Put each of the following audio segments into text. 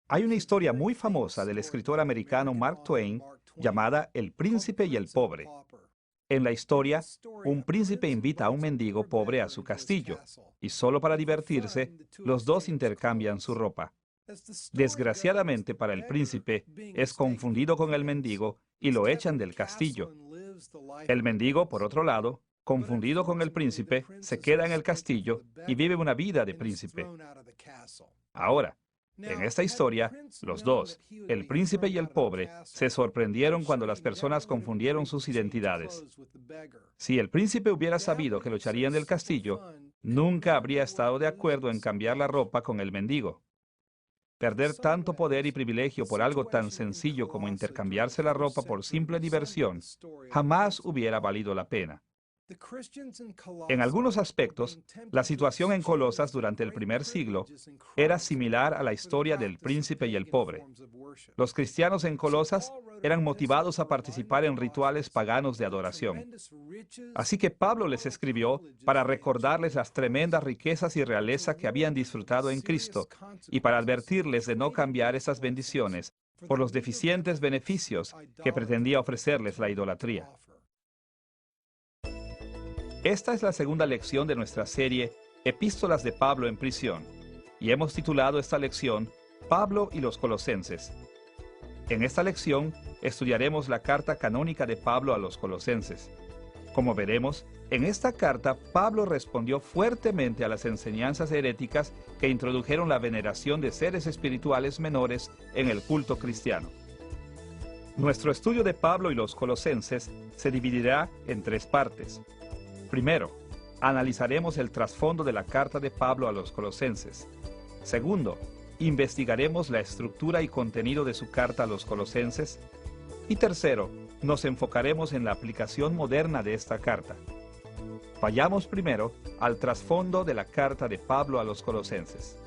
Hay una historia muy famosa del escritor americano Mark Twain llamada El príncipe y el pobre. En la historia, un príncipe invita a un mendigo pobre a su castillo, y solo para divertirse, los dos intercambian su ropa. Desgraciadamente para el príncipe, es confundido con el mendigo y lo echan del castillo. El mendigo, por otro lado, confundido con el príncipe, se queda en el castillo y vive una vida de príncipe. Ahora, en esta historia, los dos, el príncipe y el pobre, se sorprendieron cuando las personas confundieron sus identidades. Si el príncipe hubiera sabido que lo echarían del castillo, nunca habría estado de acuerdo en cambiar la ropa con el mendigo. Perder tanto poder y privilegio por algo tan sencillo como intercambiarse la ropa por simple diversión jamás hubiera valido la pena. En algunos aspectos, la situación en Colosas durante el primer siglo era similar a la historia del príncipe y el pobre. Los cristianos en Colosas eran motivados a participar en rituales paganos de adoración. Así que Pablo les escribió para recordarles las tremendas riquezas y realeza que habían disfrutado en Cristo y para advertirles de no cambiar esas bendiciones por los deficientes beneficios que pretendía ofrecerles la idolatría. Esta es la segunda lección de nuestra serie Epístolas de Pablo en prisión, y hemos titulado esta lección Pablo y los Colosenses. En esta lección estudiaremos la carta canónica de Pablo a los Colosenses. Como veremos, en esta carta Pablo respondió fuertemente a las enseñanzas heréticas que introdujeron la veneración de seres espirituales menores en el culto cristiano. Nuestro estudio de Pablo y los Colosenses se dividirá en tres partes. Primero, analizaremos el trasfondo de la carta de Pablo a los Colosenses. Segundo, investigaremos la estructura y contenido de su carta a los Colosenses. Y tercero, nos enfocaremos en la aplicación moderna de esta carta. Vayamos primero al trasfondo de la carta de Pablo a los Colosenses.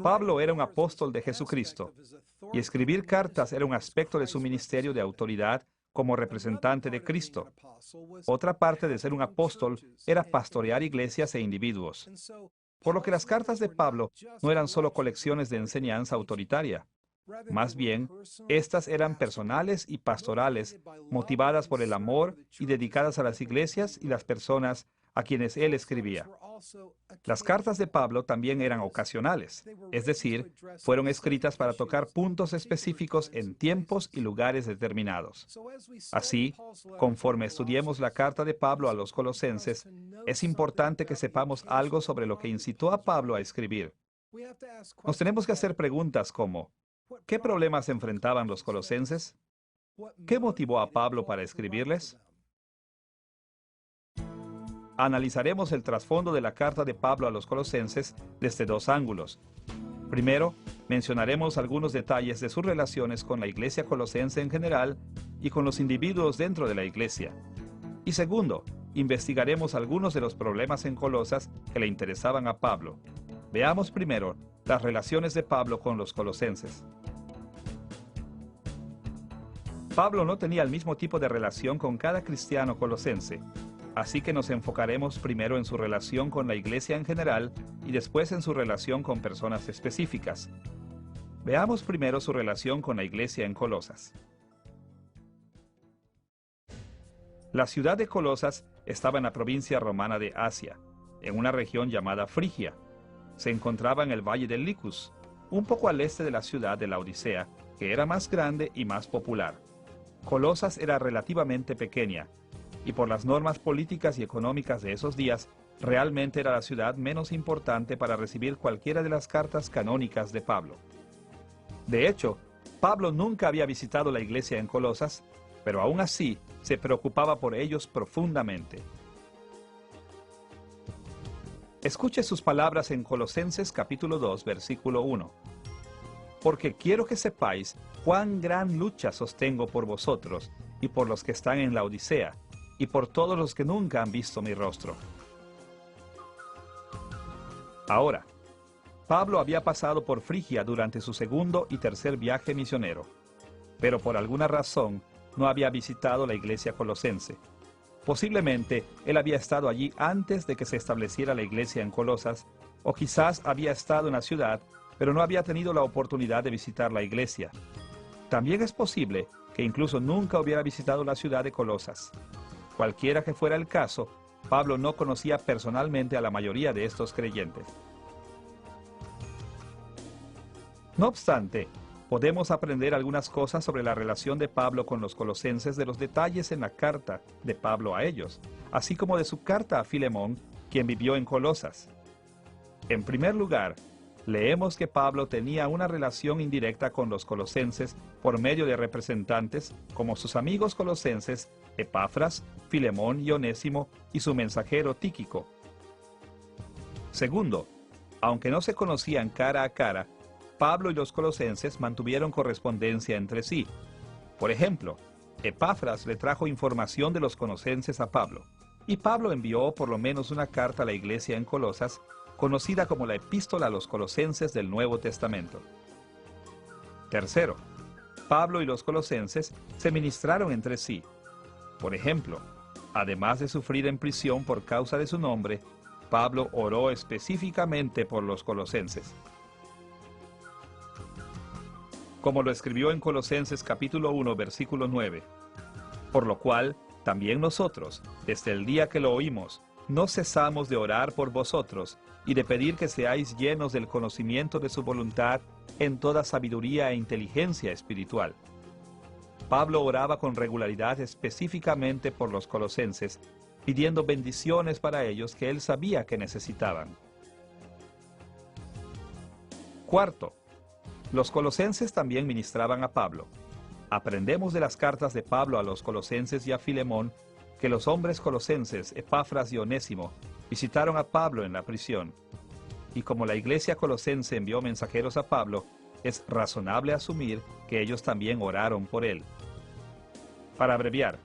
Pablo era un apóstol de Jesucristo, y escribir cartas era un aspecto de su ministerio de autoridad como representante de Cristo. Otra parte de ser un apóstol era pastorear iglesias e individuos. Por lo que las cartas de Pablo no eran solo colecciones de enseñanza autoritaria. Más bien, estas eran personales y pastorales, motivadas por el amor y dedicadas a las iglesias y las personas a quienes él escribía. Las cartas de Pablo también eran ocasionales, es decir, fueron escritas para tocar puntos específicos en tiempos y lugares determinados. Así, conforme estudiemos la carta de Pablo a los Colosenses, es importante que sepamos algo sobre lo que incitó a Pablo a escribir. Nos tenemos que hacer preguntas como: ¿qué problemas enfrentaban los colosenses? ¿Qué motivó a Pablo para escribirles? Analizaremos el trasfondo de la carta de Pablo a los Colosenses desde dos ángulos. Primero, mencionaremos algunos detalles de sus relaciones con la iglesia colosense en general y con los individuos dentro de la iglesia. Y segundo, investigaremos algunos de los problemas en Colosas que le interesaban a Pablo. Veamos primero las relaciones de Pablo con los colosenses. Pablo no tenía el mismo tipo de relación con cada cristiano colosense. Así que nos enfocaremos primero en su relación con la iglesia en general y después en su relación con personas específicas. Veamos primero su relación con la iglesia en Colosas. La ciudad de Colosas estaba en la provincia romana de Asia, en una región llamada Frigia. Se encontraba en el valle del Licus, un poco al este de la ciudad de Laodicea, que era más grande y más popular. Colosas era relativamente pequeña, y por las normas políticas y económicas de esos días, realmente era la ciudad menos importante para recibir cualquiera de las cartas canónicas de Pablo. De hecho, Pablo nunca había visitado la iglesia en Colosas, pero aún así se preocupaba por ellos profundamente. Escuche sus palabras en Colosenses capítulo 2, versículo 1. Porque quiero que sepáis cuán gran lucha sostengo por vosotros y por los que están en la Odisea, y por todos los que nunca han visto mi rostro. Ahora, Pablo había pasado por Frigia durante su segundo y tercer viaje misionero, pero por alguna razón no había visitado la iglesia colosense. Posiblemente él había estado allí antes de que se estableciera la iglesia en Colosas, o quizás había estado en la ciudad, pero no había tenido la oportunidad de visitar la iglesia. También es posible que incluso nunca hubiera visitado la ciudad de Colosas. Cualquiera que fuera el caso, Pablo no conocía personalmente a la mayoría de estos creyentes. No obstante, podemos aprender algunas cosas sobre la relación de Pablo con los colosenses de los detalles en la carta de Pablo a ellos, así como de su carta a Filemón, quien vivió en Colosas. En primer lugar, leemos que Pablo tenía una relación indirecta con los colosenses por medio de representantes como sus amigos colosenses Epafras, Filemón y Onésimo y su mensajero Tíquico. Segundo, aunque no se conocían cara a cara, Pablo y los colosenses mantuvieron correspondencia entre sí. Por ejemplo, Epafras le trajo información de los colosenses a Pablo, y Pablo envió por lo menos una carta a la iglesia en Colosas, conocida como la Epístola a los Colosenses del Nuevo Testamento. Tercero, Pablo y los colosenses se ministraron entre sí. Por ejemplo, además de sufrir en prisión por causa de su nombre, Pablo oró específicamente por los colosenses. Como lo escribió en Colosenses capítulo 1, versículo 9. Por lo cual, también nosotros, desde el día que lo oímos, no cesamos de orar por vosotros y de pedir que seáis llenos del conocimiento de su voluntad en toda sabiduría e inteligencia espiritual. Pablo oraba con regularidad específicamente por los colosenses, pidiendo bendiciones para ellos que él sabía que necesitaban. Cuarto, los colosenses también ministraban a Pablo. Aprendemos de las cartas de Pablo a los colosenses y a Filemón que los hombres colosenses, Epafras y Onésimo, visitaron a Pablo en la prisión. Y como la iglesia colosense envió mensajeros a Pablo, es razonable asumir que ellos también oraron por él. Para abreviar,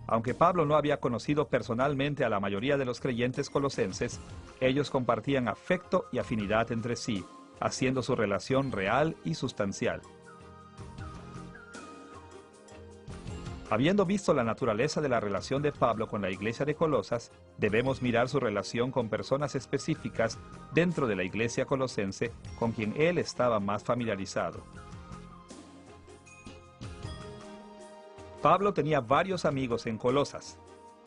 aunque Pablo no había conocido personalmente a la mayoría de los creyentes colosenses, ellos compartían afecto y afinidad entre sí, haciendo su relación real y sustancial. Habiendo visto la naturaleza de la relación de Pablo con la iglesia de Colosas, debemos mirar su relación con personas específicas dentro de la iglesia colosense con quien él estaba más familiarizado. Pablo tenía varios amigos en Colosas.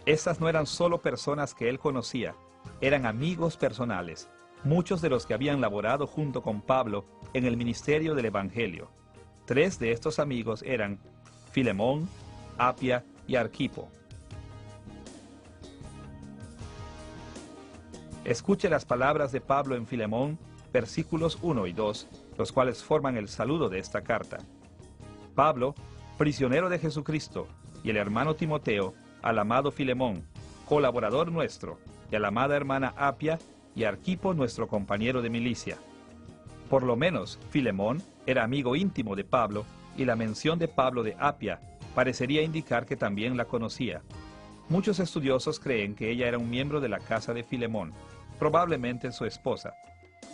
Estas no eran solo personas que él conocía, eran amigos personales, muchos de los que habían laborado junto con Pablo en el ministerio del Evangelio. 3 de estos amigos eran Filemón, Apia y Arquipo. Escuche las palabras de Pablo en Filemón, versículos 1 y 2, los cuales forman el saludo de esta carta. Pablo, prisionero de Jesucristo, y el hermano Timoteo, al amado Filemón, colaborador nuestro, y a la amada hermana Apia, y Arquipo, nuestro compañero de milicia. Por lo menos, Filemón era amigo íntimo de Pablo, y la mención de Pablo de Apia parecería indicar que también la conocía. Muchos estudiosos creen que ella era un miembro de la casa de Filemón, probablemente su esposa.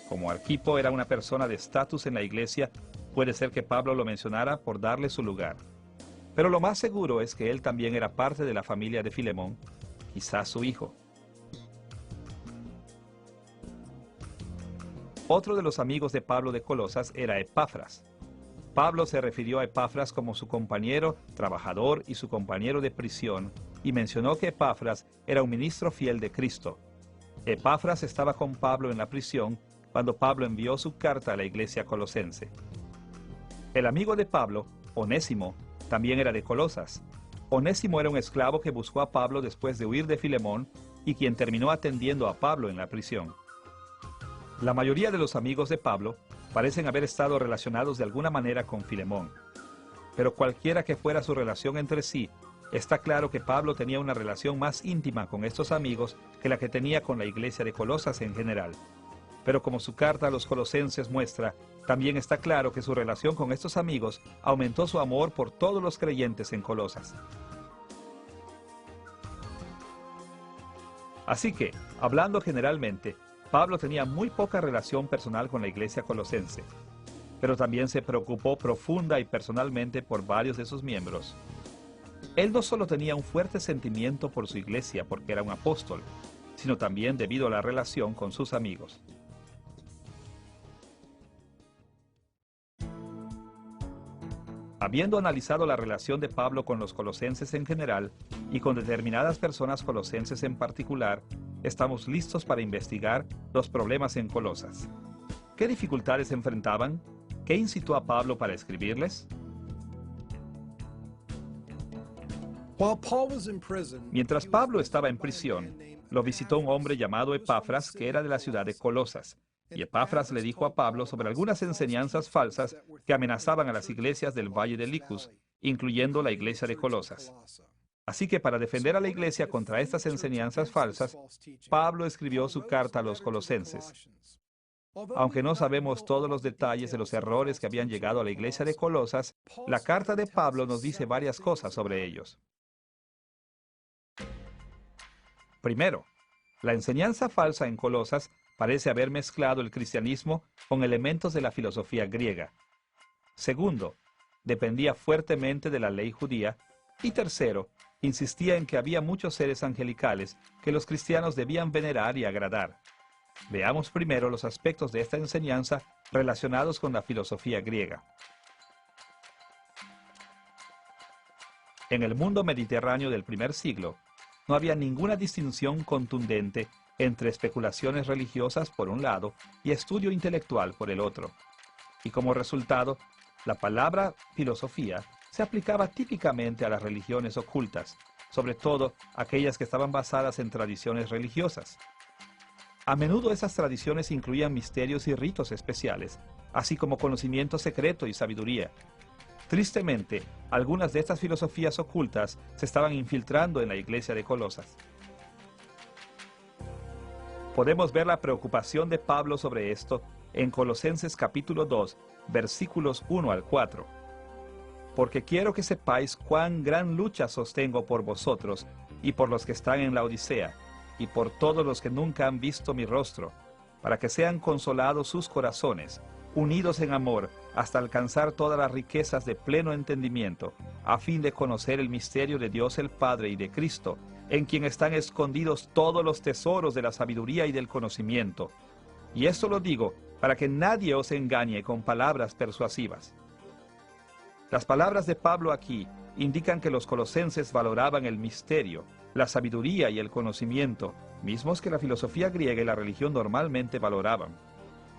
Como Arquipo era una persona de estatus en la iglesia, puede ser que Pablo lo mencionara por darle su lugar. Pero lo más seguro es que él también era parte de la familia de Filemón, quizás su hijo. Otro de los amigos de Pablo de Colosas era Epafras. Pablo se refirió a Epafras como su compañero, trabajador y su compañero de prisión, y mencionó que Epafras era un ministro fiel de Cristo. Epafras estaba con Pablo en la prisión cuando Pablo envió su carta a la iglesia colosense. El amigo de Pablo, Onésimo, también era de Colosas. Onésimo era un esclavo que buscó a Pablo después de huir de Filemón y quien terminó atendiendo a Pablo en la prisión. La mayoría de los amigos de Pablo parecen haber estado relacionados de alguna manera con Filemón. Pero cualquiera que fuera su relación entre sí, está claro que Pablo tenía una relación más íntima con estos amigos que la que tenía con la iglesia de Colosas en general. Pero como su carta a los colosenses muestra, también está claro que su relación con estos amigos aumentó su amor por todos los creyentes en Colosas. Así que, hablando generalmente, Pablo tenía muy poca relación personal con la iglesia colosense, pero también se preocupó profunda y personalmente por varios de sus miembros. Él no solo tenía un fuerte sentimiento por su iglesia porque era un apóstol, sino también debido a la relación con sus amigos. Habiendo analizado la relación de Pablo con los colosenses en general y con determinadas personas colosenses en particular, estamos listos para investigar los problemas en Colosas. ¿Qué dificultades enfrentaban? ¿Qué incitó a Pablo para escribirles? Mientras Pablo estaba en prisión, lo visitó un hombre llamado Epafras, que era de la ciudad de Colosas. Y Epafras le dijo a Pablo sobre algunas enseñanzas falsas que amenazaban a las iglesias del Valle de Licus, incluyendo la iglesia de Colosas. Así que para defender a la iglesia contra estas enseñanzas falsas, Pablo escribió su carta a los colosenses. Aunque no sabemos todos los detalles de los errores que habían llegado a la iglesia de Colosas, la carta de Pablo nos dice varias cosas sobre ellos. Primero, la enseñanza falsa en Colosas parece haber mezclado el cristianismo con elementos de la filosofía griega. Segundo, dependía fuertemente de la ley judía. Y tercero, insistía en que había muchos seres angelicales que los cristianos debían venerar y agradar. Veamos primero los aspectos de esta enseñanza relacionados con la filosofía griega. En el mundo mediterráneo del primer siglo, no había ninguna distinción contundente entre especulaciones religiosas por un lado y estudio intelectual por el otro. Y como resultado, la palabra filosofía se aplicaba típicamente a las religiones ocultas, sobre todo aquellas que estaban basadas en tradiciones religiosas. A menudo esas tradiciones incluían misterios y ritos especiales, así como conocimiento secreto y sabiduría. Tristemente, algunas de estas filosofías ocultas se estaban infiltrando en la iglesia de Colosas. Podemos ver la preocupación de Pablo sobre esto en Colosenses capítulo 2, versículos 1 al 4. Porque quiero que sepáis cuán gran lucha sostengo por vosotros y por los que están en la Odisea, y por todos los que nunca han visto mi rostro, para que sean consolados sus corazones, unidos en amor, hasta alcanzar todas las riquezas de pleno entendimiento, a fin de conocer el misterio de Dios el Padre y de Cristo, en quien están escondidos todos los tesoros de la sabiduría y del conocimiento. Y esto lo digo para que nadie os engañe con palabras persuasivas. Las palabras de Pablo aquí indican que los colosenses valoraban el misterio, la sabiduría y el conocimiento, mismos que la filosofía griega y la religión normalmente valoraban.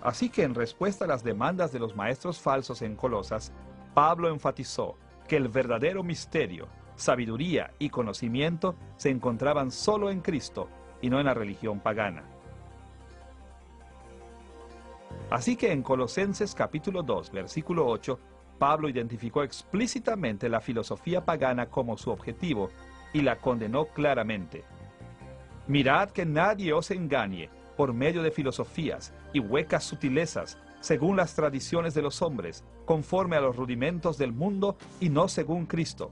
Así que en respuesta a las demandas de los maestros falsos en Colosas, Pablo enfatizó que el verdadero misterio, sabiduría y conocimiento se encontraban solo en Cristo y no en la religión pagana. Así que en Colosenses capítulo 2, versículo 8, Pablo identificó explícitamente la filosofía pagana como su objetivo y la condenó claramente. Mirad que nadie os engañe por medio de filosofías y huecas sutilezas, según las tradiciones de los hombres, conforme a los rudimentos del mundo y no según Cristo.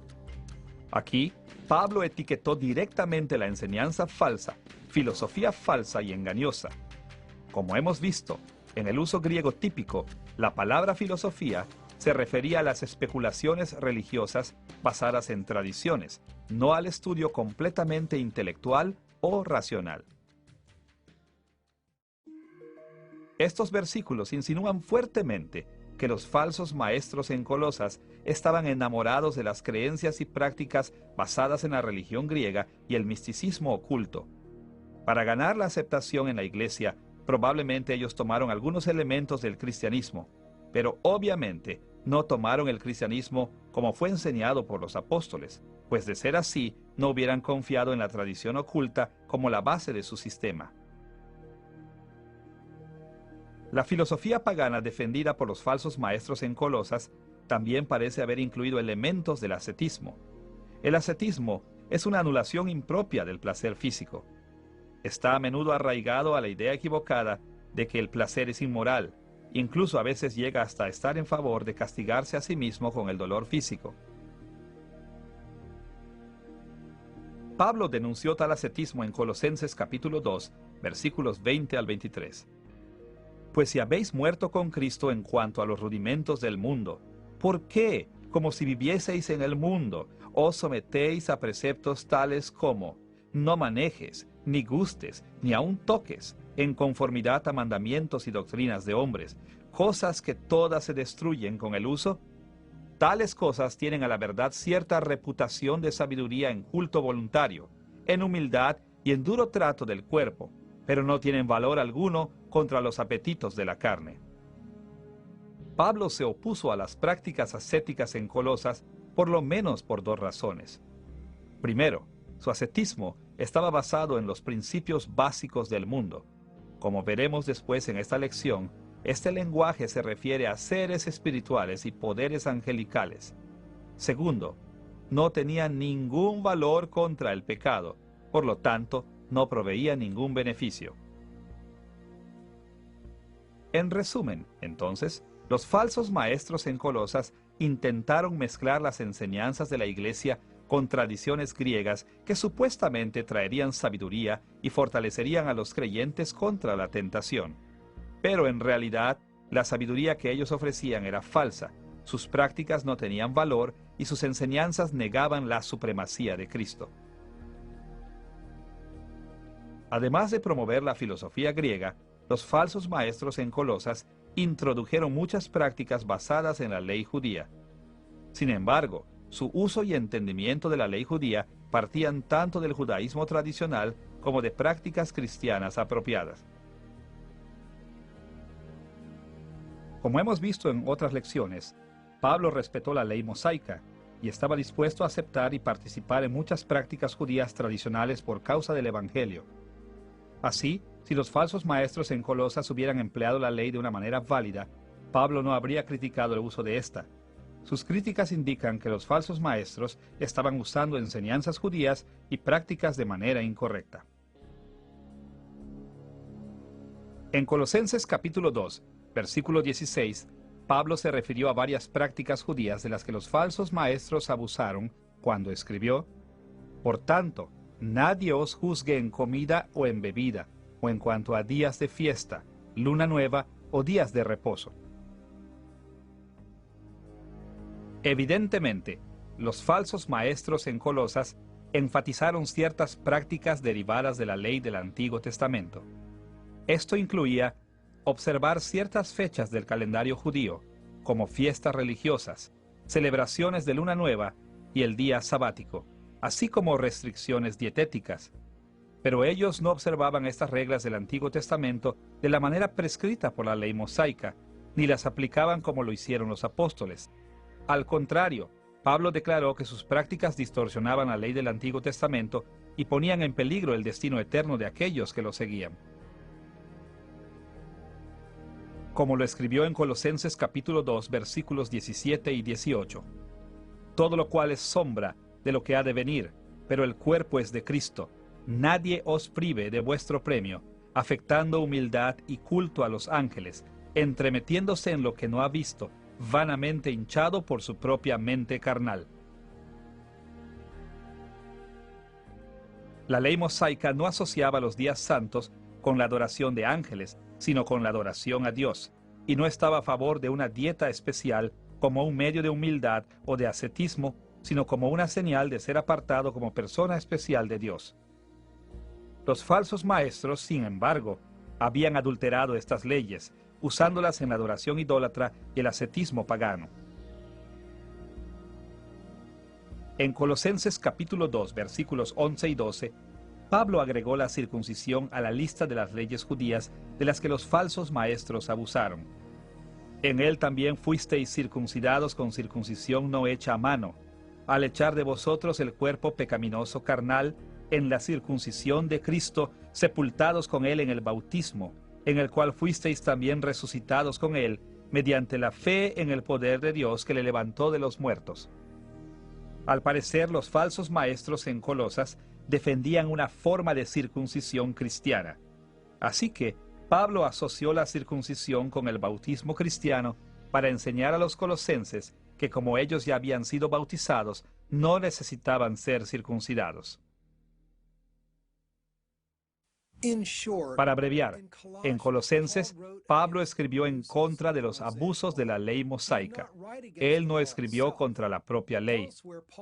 Aquí, Pablo etiquetó directamente la enseñanza falsa, filosofía falsa y engañosa. Como hemos visto, en el uso griego típico, la palabra filosofía se refería a las especulaciones religiosas basadas en tradiciones, no al estudio completamente intelectual o racional. Estos versículos insinúan fuertemente que los falsos maestros en Colosas estaban enamorados de las creencias y prácticas basadas en la religión griega y el misticismo oculto. Para ganar la aceptación en la iglesia, probablemente ellos tomaron algunos elementos del cristianismo, pero obviamente no tomaron el cristianismo como fue enseñado por los apóstoles, pues de ser así, no hubieran confiado en la tradición oculta como la base de su sistema. La filosofía pagana defendida por los falsos maestros en Colosas también parece haber incluido elementos del ascetismo. El ascetismo es una anulación impropia del placer físico. Está a menudo arraigado a la idea equivocada de que el placer es inmoral, incluso a veces llega hasta estar en favor de castigarse a sí mismo con el dolor físico. Pablo denunció tal ascetismo en Colosenses capítulo 2, versículos 20 al 23. Pues si habéis muerto con Cristo en cuanto a los rudimentos del mundo, ¿por qué, como si vivieseis en el mundo, os sometéis a preceptos tales como: no manejes, ni gustes, ni aun toques, en conformidad a mandamientos y doctrinas de hombres, cosas que todas se destruyen con el uso. Tales cosas tienen a la verdad cierta reputación de sabiduría en culto voluntario, en humildad y en duro trato del cuerpo, pero no tienen valor alguno contra los apetitos de la carne. Pablo se opuso a las prácticas ascéticas en Colosas por lo menos por dos razones. Primero, su ascetismo estaba basado en los principios básicos del mundo. Como veremos después en esta lección, este lenguaje se refiere a seres espirituales y poderes angelicales. Segundo, no tenía ningún valor contra el pecado, por lo tanto, no proveía ningún beneficio. En resumen, entonces, los falsos maestros en Colosas intentaron mezclar las enseñanzas de la Iglesia con tradiciones griegas que supuestamente traerían sabiduría y fortalecerían a los creyentes contra la tentación. Pero en realidad, la sabiduría que ellos ofrecían era falsa, sus prácticas no tenían valor y sus enseñanzas negaban la supremacía de Cristo. Además de promover la filosofía griega, los falsos maestros en Colosas introdujeron muchas prácticas basadas en la ley judía. Sin embargo, su uso y entendimiento de la ley judía partían tanto del judaísmo tradicional como de prácticas cristianas apropiadas. Como hemos visto en otras lecciones, Pablo respetó la ley mosaica y estaba dispuesto a aceptar y participar en muchas prácticas judías tradicionales por causa del Evangelio. Así, si los falsos maestros en Colosas hubieran empleado la ley de una manera válida, Pablo no habría criticado el uso de esta. Sus críticas indican que los falsos maestros estaban usando enseñanzas judías y prácticas de manera incorrecta. En Colosenses capítulo 2, versículo 16, Pablo se refirió a varias prácticas judías de las que los falsos maestros abusaron cuando escribió: Por tanto, nadie os juzgue en comida o en bebida, o en cuanto a días de fiesta, luna nueva o días de reposo. Evidentemente, los falsos maestros en Colosas enfatizaron ciertas prácticas derivadas de la ley del Antiguo Testamento. Esto incluía observar ciertas fechas del calendario judío, como fiestas religiosas, celebraciones de luna nueva y el día sabático, así como restricciones dietéticas. Pero ellos no observaban estas reglas del Antiguo Testamento de la manera prescrita por la ley mosaica, ni las aplicaban como lo hicieron los apóstoles. Al contrario, Pablo declaró que sus prácticas distorsionaban la ley del Antiguo Testamento y ponían en peligro el destino eterno de aquellos que lo seguían. Como lo escribió en Colosenses capítulo 2, versículos 17 y 18. Todo lo cual es sombra de lo que ha de venir, pero el cuerpo es de Cristo. Nadie os prive de vuestro premio, afectando humildad y culto a los ángeles, entremetiéndose en lo que no ha visto, vanamente hinchado por su propia mente carnal. La ley mosaica no asociaba los días santos con la adoración de ángeles, sino con la adoración a Dios, y no estaba a favor de una dieta especial como un medio de humildad o de ascetismo, sino como una señal de ser apartado como persona especial de Dios. Los falsos maestros, sin embargo, habían adulterado estas leyes, usándolas en la adoración idólatra y el ascetismo pagano. En Colosenses capítulo 2, versículos 11 y 12, Pablo agregó la circuncisión a la lista de las leyes judías de las que los falsos maestros abusaron. En él también fuisteis circuncidados con circuncisión no hecha a mano, al echar de vosotros el cuerpo pecaminoso carnal en la circuncisión de Cristo, sepultados con él en el bautismo, en el cual fuisteis también resucitados con él, mediante la fe en el poder de Dios que le levantó de los muertos. Al parecer, los falsos maestros en Colosas defendían una forma de circuncisión cristiana. Así que Pablo asoció la circuncisión con el bautismo cristiano para enseñar a los colosenses que como ellos ya habían sido bautizados, no necesitaban ser circuncidados. Para abreviar, en Colosenses, Pablo escribió en contra de los abusos de la ley mosaica. Él no escribió contra la propia ley.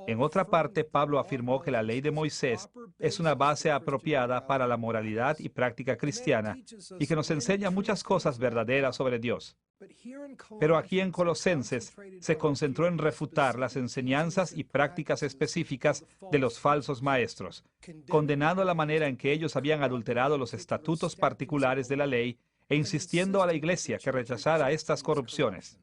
En otra parte, Pablo afirmó que la ley de Moisés es una base apropiada para la moralidad y práctica cristiana y que nos enseña muchas cosas verdaderas sobre Dios. Pero aquí en Colosenses se concentró en refutar las enseñanzas y prácticas específicas de los falsos maestros, condenando la manera en que ellos habían adulterado los estatutos particulares de la ley e insistiendo a la iglesia que rechazara estas corrupciones.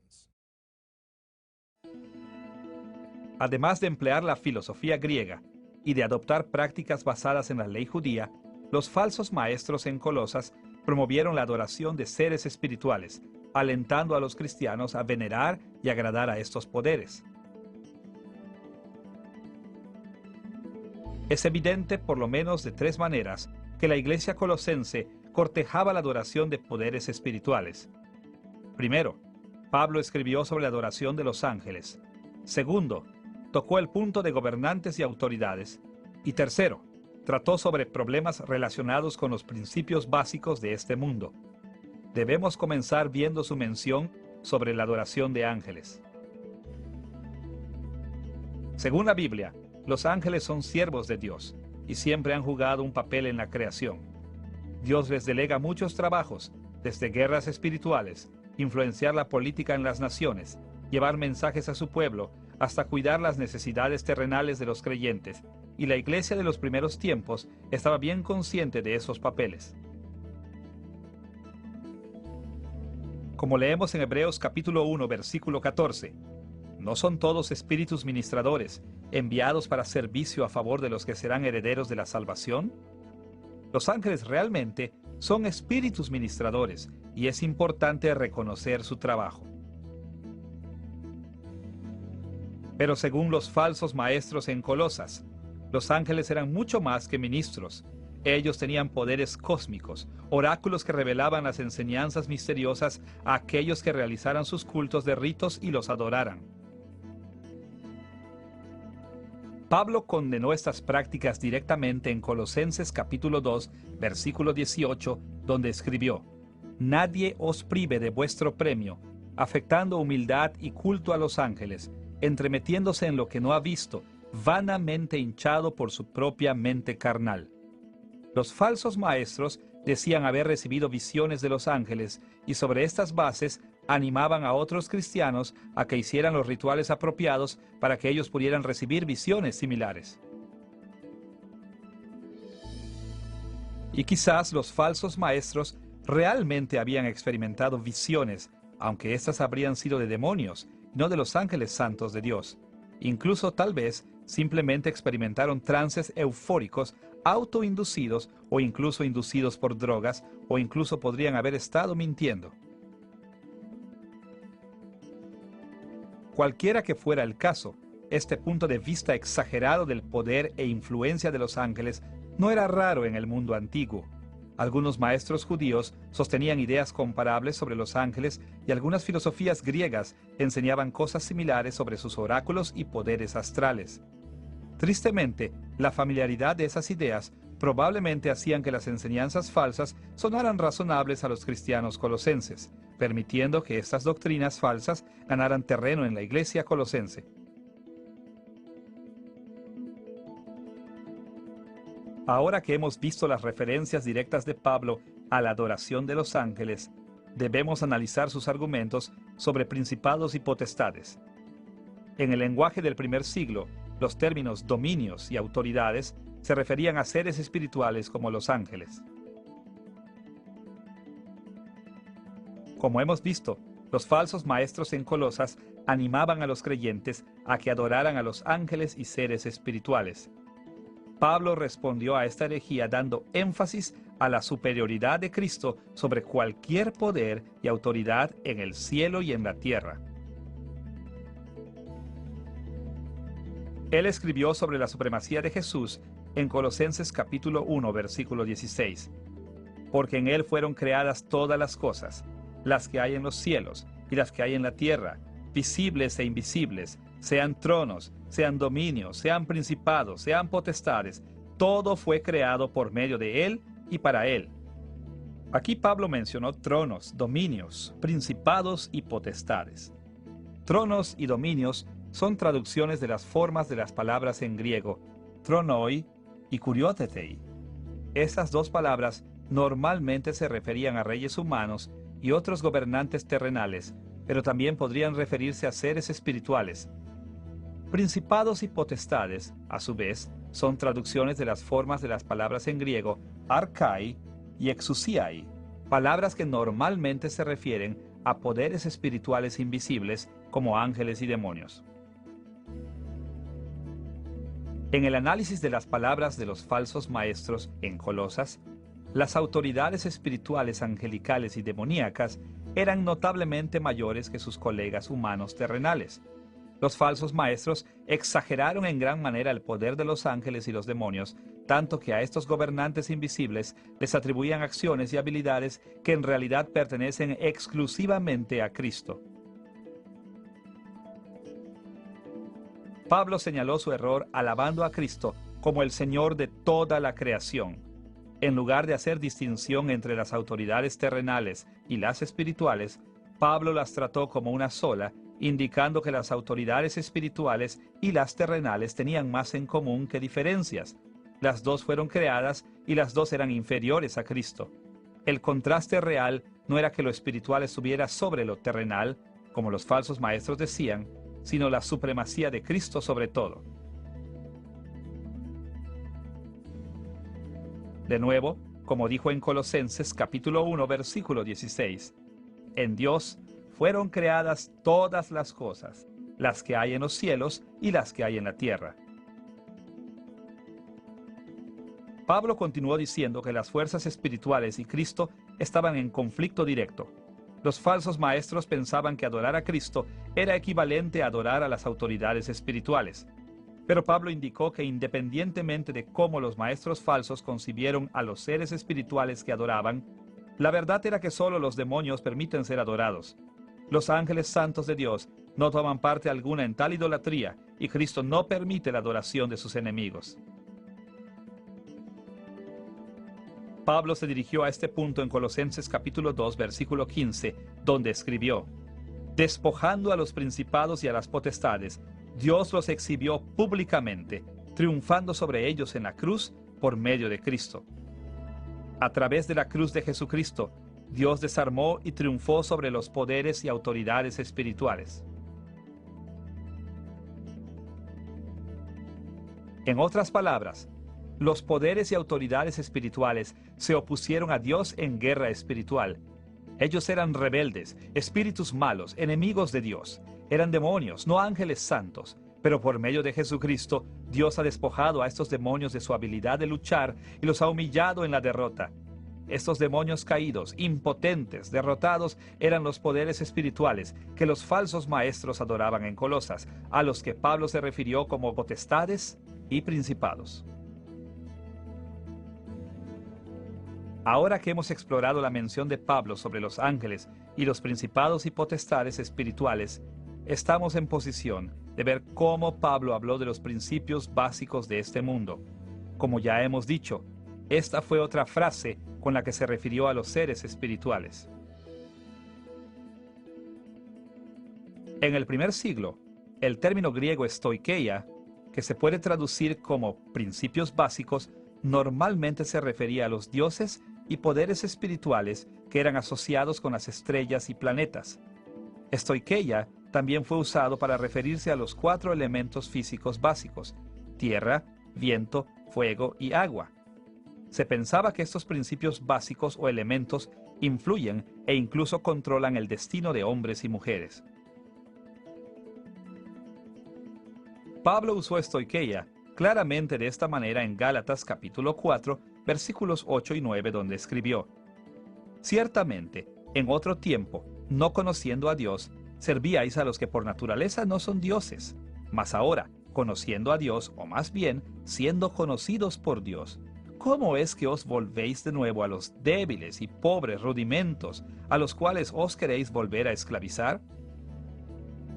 Además de emplear la filosofía griega y de adoptar prácticas basadas en la ley judía, los falsos maestros en Colosas promovieron la adoración de seres espirituales, alentando a los cristianos a venerar y agradar a estos poderes. Es evidente, por lo menos de tres maneras, que la iglesia colosense cortejaba la adoración de poderes espirituales. Primero, Pablo escribió sobre la adoración de los ángeles. Segundo, tocó el punto de gobernantes y autoridades. Y tercero, trató sobre problemas relacionados con los principios básicos de este mundo. Debemos comenzar viendo su mención sobre la adoración de ángeles. Según la Biblia, los ángeles son siervos de Dios y siempre han jugado un papel en la creación. Dios les delega muchos trabajos, desde guerras espirituales, influenciar la política en las naciones, llevar mensajes a su pueblo, hasta cuidar las necesidades terrenales de los creyentes, y la iglesia de los primeros tiempos estaba bien consciente de esos papeles. Como leemos en Hebreos capítulo 1, versículo 14, ¿no son todos espíritus ministradores, enviados para servicio a favor de los que serán herederos de la salvación? Los ángeles realmente son espíritus ministradores, y es importante reconocer su trabajo. Pero según los falsos maestros en Colosas, los ángeles eran mucho más que ministros. Ellos tenían poderes cósmicos, oráculos que revelaban las enseñanzas misteriosas a aquellos que realizaran sus cultos de ritos y los adoraran. Pablo condenó estas prácticas directamente en Colosenses capítulo 2, versículo 18, donde escribió: «Nadie os prive de vuestro premio, afectando humildad y culto a los ángeles, entremetiéndose en lo que no ha visto, vanamente hinchado por su propia mente carnal». Los falsos maestros decían haber recibido visiones de los ángeles y sobre estas bases animaban a otros cristianos a que hicieran los rituales apropiados para que ellos pudieran recibir visiones similares. Y quizás los falsos maestros realmente habían experimentado visiones, aunque éstas habrían sido de demonios, no de los ángeles santos de Dios. Incluso tal vez simplemente experimentaron trances eufóricos, autoinducidos o incluso inducidos por drogas, o incluso podrían haber estado mintiendo. Cualquiera que fuera el caso, este punto de vista exagerado del poder e influencia de los ángeles no era raro en el mundo antiguo. Algunos maestros judíos sostenían ideas comparables sobre los ángeles y algunas filosofías griegas enseñaban cosas similares sobre sus oráculos y poderes astrales. Tristemente, la familiaridad de esas ideas probablemente hacían que las enseñanzas falsas sonaran razonables a los cristianos colosenses, permitiendo que estas doctrinas falsas ganaran terreno en la iglesia colosense. Ahora que hemos visto las referencias directas de Pablo a la adoración de los ángeles, debemos analizar sus argumentos sobre principados y potestades. En el lenguaje del primer siglo, los términos dominios y autoridades se referían a seres espirituales como los ángeles. Como hemos visto, los falsos maestros en Colosas animaban a los creyentes a que adoraran a los ángeles y seres espirituales. Pablo respondió a esta herejía dando énfasis a la superioridad de Cristo sobre cualquier poder y autoridad en el cielo y en la tierra. Él escribió sobre la supremacía de Jesús en Colosenses capítulo 1, versículo 16. Porque en Él fueron creadas todas las cosas, las que hay en los cielos y las que hay en la tierra, visibles e invisibles, sean tronos, sean dominios, sean principados, sean potestades, todo fue creado por medio de Él y para Él. Aquí Pablo mencionó tronos, dominios, principados y potestades. Tronos y dominios son traducciones de las formas de las palabras en griego, tronoi y kuriothetei. Estas dos palabras normalmente se referían a reyes humanos y otros gobernantes terrenales, pero también podrían referirse a seres espirituales. Principados y potestades, a su vez, son traducciones de las formas de las palabras en griego arkai y exousiai, palabras que normalmente se refieren a poderes espirituales invisibles como ángeles y demonios. En el análisis de las palabras de los falsos maestros en Colosas, las autoridades espirituales angelicales y demoníacas eran notablemente mayores que sus colegas humanos terrenales. Los falsos maestros exageraron en gran manera el poder de los ángeles y los demonios, tanto que a estos gobernantes invisibles les atribuían acciones y habilidades que en realidad pertenecen exclusivamente a Cristo. Pablo señaló su error alabando a Cristo como el Señor de toda la creación. En lugar de hacer distinción entre las autoridades terrenales y las espirituales, Pablo las trató como una sola, indicando que las autoridades espirituales y las terrenales tenían más en común que diferencias. Las dos fueron creadas y las dos eran inferiores a Cristo. El contraste real no era que lo espiritual estuviera sobre lo terrenal, como los falsos maestros decían, sino la supremacía de Cristo sobre todo. De nuevo, como dijo en Colosenses capítulo 1, versículo 16, en Dios fueron creadas todas las cosas, las que hay en los cielos y las que hay en la tierra. Pablo continuó diciendo que las fuerzas espirituales y Cristo estaban en conflicto directo. Los falsos maestros pensaban que adorar a Cristo era equivalente a adorar a las autoridades espirituales. Pero Pablo indicó que independientemente de cómo los maestros falsos concibieron a los seres espirituales que adoraban, la verdad era que solo los demonios permiten ser adorados. Los ángeles santos de Dios no toman parte alguna en tal idolatría y Cristo no permite la adoración de sus enemigos. Pablo se dirigió a este punto en Colosenses capítulo 2, versículo 15, donde escribió: despojando a los principados y a las potestades, Dios los exhibió públicamente, triunfando sobre ellos en la cruz por medio de Cristo. A través de la cruz de Jesucristo, Dios desarmó y triunfó sobre los poderes y autoridades espirituales. En otras palabras, los poderes y autoridades espirituales se opusieron a Dios en guerra espiritual. Ellos eran rebeldes, espíritus malos, enemigos de Dios. Eran demonios, no ángeles santos. Pero por medio de Jesucristo, Dios ha despojado a estos demonios de su habilidad de luchar y los ha humillado en la derrota. Estos demonios caídos, impotentes, derrotados, eran los poderes espirituales que los falsos maestros adoraban en Colosas, a los que Pablo se refirió como potestades y principados. Ahora que hemos explorado la mención de Pablo sobre los ángeles y los principados y potestades espirituales, estamos en posición de ver cómo Pablo habló de los principios básicos de este mundo. Como ya hemos dicho, esta fue otra frase con la que se refirió a los seres espirituales. En el primer siglo, el término griego stoikeia, que se puede traducir como principios básicos, normalmente se refería a los dioses y poderes espirituales que eran asociados con las estrellas y planetas. Stoikeia también fue usado para referirse a los 4 elementos físicos básicos: tierra, viento, fuego y agua. Se pensaba que estos principios básicos o elementos influyen e incluso controlan el destino de hombres y mujeres. Pablo usó stoikeia claramente de esta manera en Gálatas capítulo 4, versículos 8 y 9, donde escribió: ciertamente, en otro tiempo, no conociendo a Dios, servíais a los que por naturaleza no son dioses, mas ahora, conociendo a Dios, o más bien, siendo conocidos por Dios, ¿cómo es que os volvéis de nuevo a los débiles y pobres rudimentos, a los cuales os queréis volver a esclavizar?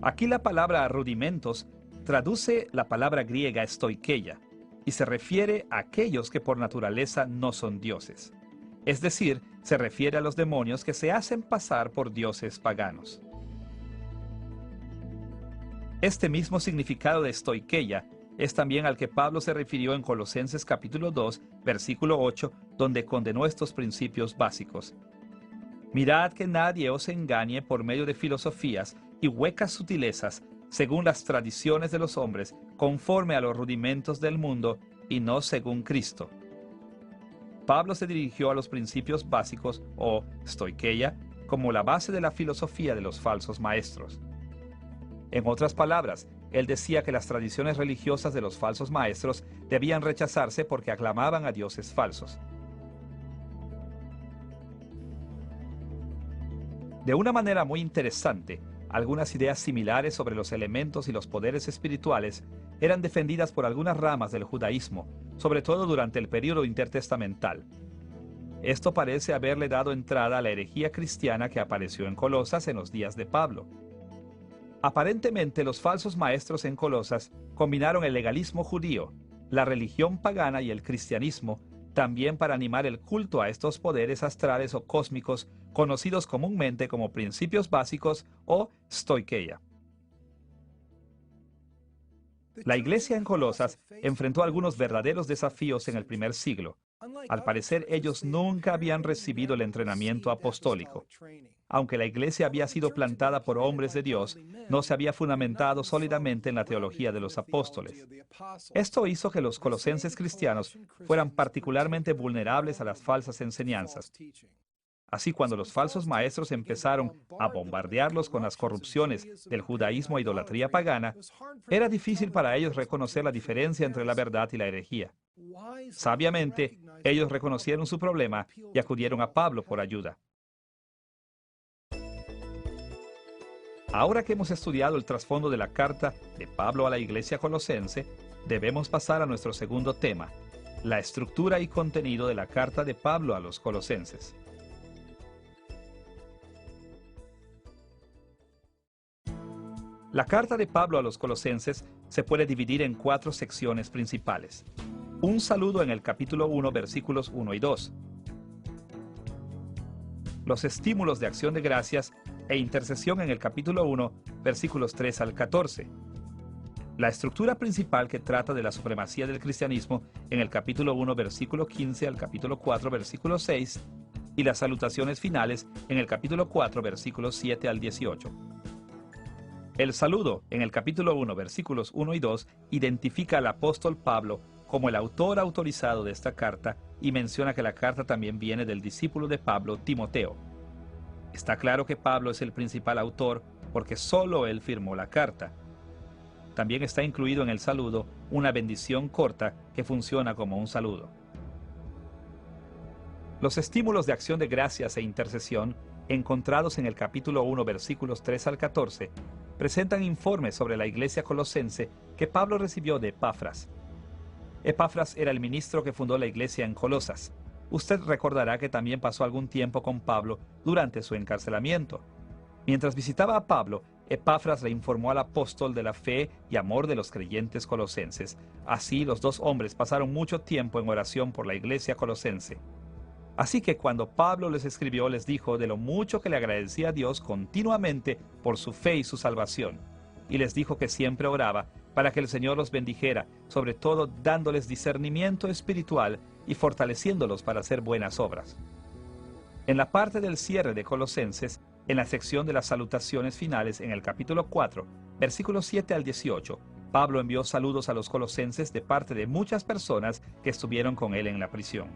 Aquí la palabra rudimentos traduce la palabra griega stoikeia y se refiere a aquellos que por naturaleza no son dioses. Es decir, se refiere a los demonios que se hacen pasar por dioses paganos. Este mismo significado de stoicheia es también al que Pablo se refirió en Colosenses capítulo 2, versículo 8, donde condenó estos principios básicos. Mirad que nadie os engañe por medio de filosofías y huecas sutilezas, según las tradiciones de los hombres, conforme a los rudimentos del mundo y no según Cristo. Pablo se dirigió a los principios básicos, o stoicheia, como la base de la filosofía de los falsos maestros. En otras palabras, él decía que las tradiciones religiosas de los falsos maestros debían rechazarse porque aclamaban a dioses falsos. De una manera muy interesante, algunas ideas similares sobre los elementos y los poderes espirituales eran defendidas por algunas ramas del judaísmo, sobre todo durante el período intertestamental. Esto parece haberle dado entrada a la herejía cristiana que apareció en Colosas en los días de Pablo. Aparentemente, los falsos maestros en Colosas combinaron el legalismo judío, la religión pagana y el cristianismo, también para animar el culto a estos poderes astrales o cósmicos conocidos comúnmente como principios básicos o stoicheia. La iglesia en Colosas enfrentó algunos verdaderos desafíos en el primer siglo. Al parecer, ellos nunca habían recibido el entrenamiento apostólico. Aunque la iglesia había sido plantada por hombres de Dios, no se había fundamentado sólidamente en la teología de los apóstoles. Esto hizo que los colosenses cristianos fueran particularmente vulnerables a las falsas enseñanzas. Así, cuando los falsos maestros empezaron a bombardearlos con las corrupciones del judaísmo e idolatría pagana, era difícil para ellos reconocer la diferencia entre la verdad y la herejía. Sabiamente, ellos reconocieron su problema y acudieron a Pablo por ayuda. Ahora que hemos estudiado el trasfondo de la carta de Pablo a la iglesia colosense, debemos pasar a nuestro segundo tema, la estructura y contenido de la carta de Pablo a los colosenses. La carta de Pablo a los colosenses se puede dividir en 4 secciones principales. Un saludo en el capítulo 1, versículos 1 y 2. Los estímulos de acción de gracias e intercesión en el capítulo 1, versículos 3 al 14. La estructura principal que trata de la supremacía del cristianismo en el capítulo 1, versículo 15 al capítulo 4, versículo 6. Y las salutaciones finales en el capítulo 4, versículos 7 al 18. El saludo, en el capítulo 1, versículos 1 y 2, identifica al apóstol Pablo como el autor autorizado de esta carta y menciona que la carta también viene del discípulo de Pablo, Timoteo. Está claro que Pablo es el principal autor porque solo él firmó la carta. También está incluido en el saludo una bendición corta que funciona como un saludo. Los estímulos de acción de gracias e intercesión, encontrados en el capítulo 1, versículos 3 al 14, presentan informes sobre la iglesia colosense que Pablo recibió de Epafras. Epafras era el ministro que fundó la iglesia en Colosas. Usted recordará que también pasó algún tiempo con Pablo durante su encarcelamiento. Mientras visitaba a Pablo, Epafras le informó al apóstol de la fe y amor de los creyentes colosenses. Así, los dos hombres pasaron mucho tiempo en oración por la iglesia colosense. Así que cuando Pablo les escribió, les dijo de lo mucho que le agradecía a Dios continuamente por su fe y su salvación. Y les dijo que siempre oraba para que el Señor los bendijera, sobre todo dándoles discernimiento espiritual y fortaleciéndolos para hacer buenas obras. En la parte del cierre de Colosenses, en la sección de las salutaciones finales en el capítulo 4, versículos 7 al 18, Pablo envió saludos a los colosenses de parte de muchas personas que estuvieron con él en la prisión.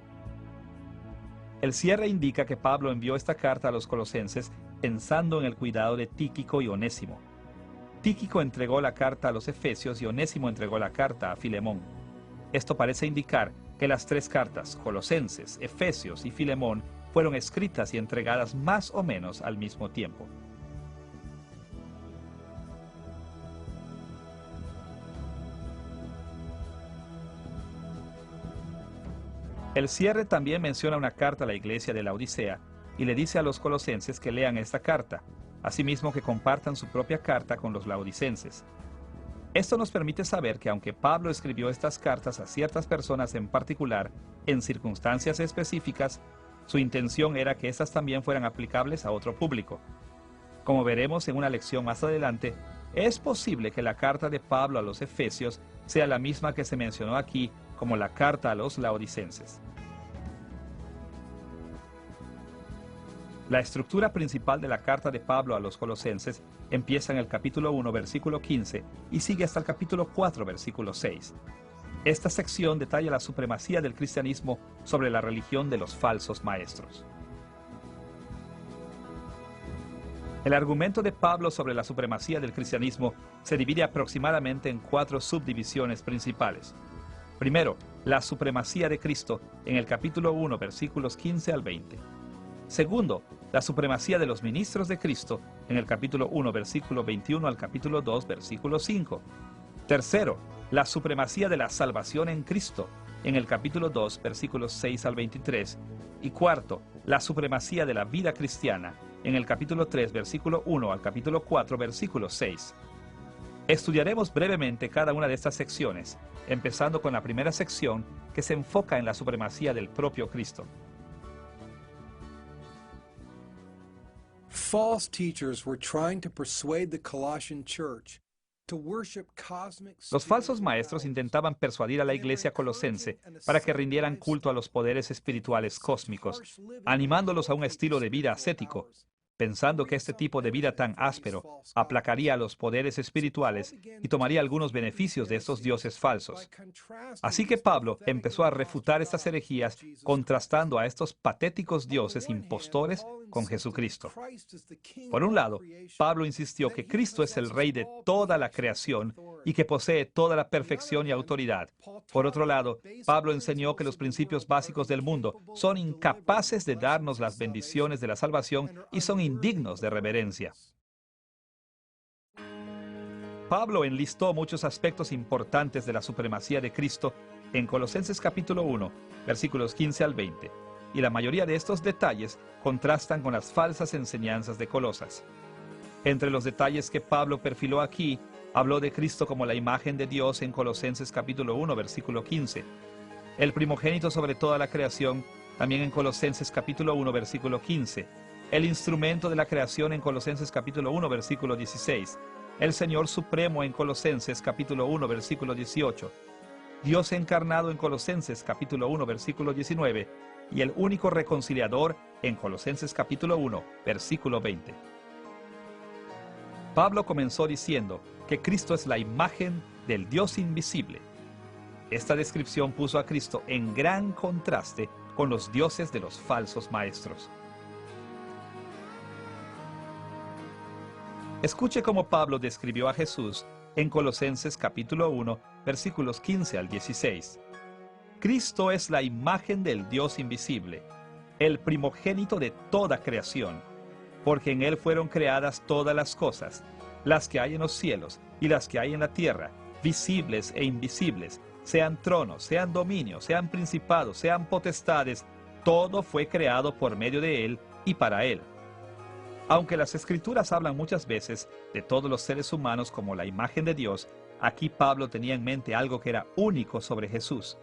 El cierre indica que Pablo envió esta carta a los colosenses pensando en el cuidado de Tíquico y Onésimo. Tíquico entregó la carta a los efesios y Onésimo entregó la carta a Filemón. Esto parece indicar que las 3 cartas, Colosenses, Efesios y Filemón, fueron escritas y entregadas más o menos al mismo tiempo. El cierre también menciona una carta a la iglesia de Laodicea y le dice a los colosenses que lean esta carta, asimismo que compartan su propia carta con los laodicenses. Esto nos permite saber que aunque Pablo escribió estas cartas a ciertas personas en particular, en circunstancias específicas, Su intención era que estas también fueran aplicables a otro público. Como veremos en una lección más adelante, es posible que la carta de Pablo a los Efesios sea la misma que se mencionó aquí como la carta a los Laodicenses. La estructura principal de la carta de Pablo a los Colosenses empieza en el capítulo 1, versículo 15 y sigue hasta el capítulo 4, versículo 6. Esta sección detalla la supremacía del cristianismo sobre la religión de los falsos maestros. El argumento de Pablo sobre la supremacía del cristianismo se divide aproximadamente en 4 subdivisiones principales. Primero, la supremacía de Cristo en el capítulo 1, versículos 15 al 20. Segundo, la supremacía de los ministros de Cristo en el capítulo 1, versículo 21 al capítulo 2, versículo 5. Tercero, la supremacía de la salvación en Cristo en el capítulo 2, versículos 6 al 23. Y cuarto, la supremacía de la vida cristiana en el capítulo 3, versículo 1 al capítulo 4, versículo 6. Estudiaremos brevemente cada una de estas secciones, empezando con la primera sección que se enfoca en la supremacía del propio Cristo. False teachers were trying to persuade the Colossian church to worship cosmic Los falsos maestros intentaban persuadir a la iglesia colosense para que rindieran culto a los poderes espirituales cósmicos, animándolos a un estilo de vida ascético, pensando que este tipo de vida tan áspero aplacaría a los poderes espirituales y tomaría algunos beneficios de estos dioses falsos. Así que Pablo empezó a refutar estas herejías contrastando a estos patéticos dioses impostores con Jesucristo. Por un lado, Pablo insistió que Cristo es el Rey de toda la creación y que posee toda la perfección y autoridad. Por otro lado, Pablo enseñó que los principios básicos del mundo son incapaces de darnos las bendiciones de la salvación y son indignos de reverencia. Pablo enlistó muchos aspectos importantes de la supremacía de Cristo en Colosenses capítulo 1, versículos 15 al 20, y la mayoría de estos detalles contrastan con las falsas enseñanzas de Colosas. Entre los detalles que Pablo perfiló aquí, habló de Cristo como la imagen de Dios en Colosenses capítulo 1, versículo 15, el primogénito sobre toda la creación, también en Colosenses capítulo 1, versículo 15, el instrumento de la creación en Colosenses capítulo 1, versículo 16, el Señor Supremo en Colosenses capítulo 1, versículo 18, Dios encarnado en Colosenses capítulo 1, versículo 19, y el único reconciliador en Colosenses capítulo 1, versículo 20. Pablo comenzó diciendo que Cristo es la imagen del Dios invisible. Esta descripción puso a Cristo en gran contraste con los dioses de los falsos maestros. Escuche cómo Pablo describió a Jesús en Colosenses capítulo 1, versículos 15 al 16. Cristo es la imagen del Dios invisible, el primogénito de toda creación, porque en Él fueron creadas todas las cosas, las que hay en los cielos y las que hay en la tierra, visibles e invisibles, sean tronos, sean dominios, sean principados, sean potestades, todo fue creado por medio de Él y para Él. Aunque las Escrituras hablan muchas veces de todos los seres humanos como la imagen de Dios, aquí Pablo tenía en mente algo que era único sobre Jesús,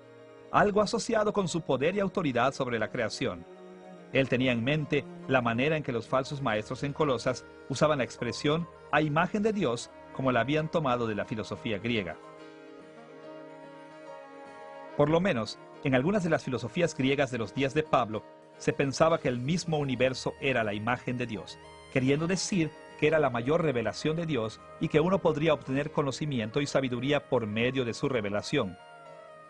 algo asociado con su poder y autoridad sobre la creación. Él tenía en mente la manera en que los falsos maestros en Colosas usaban la expresión a imagen de Dios como la habían tomado de la filosofía griega. Por lo menos, en algunas de las filosofías griegas de los días de Pablo, se pensaba que el mismo universo era la imagen de Dios, queriendo decir que era la mayor revelación de Dios y que uno podría obtener conocimiento y sabiduría por medio de su revelación.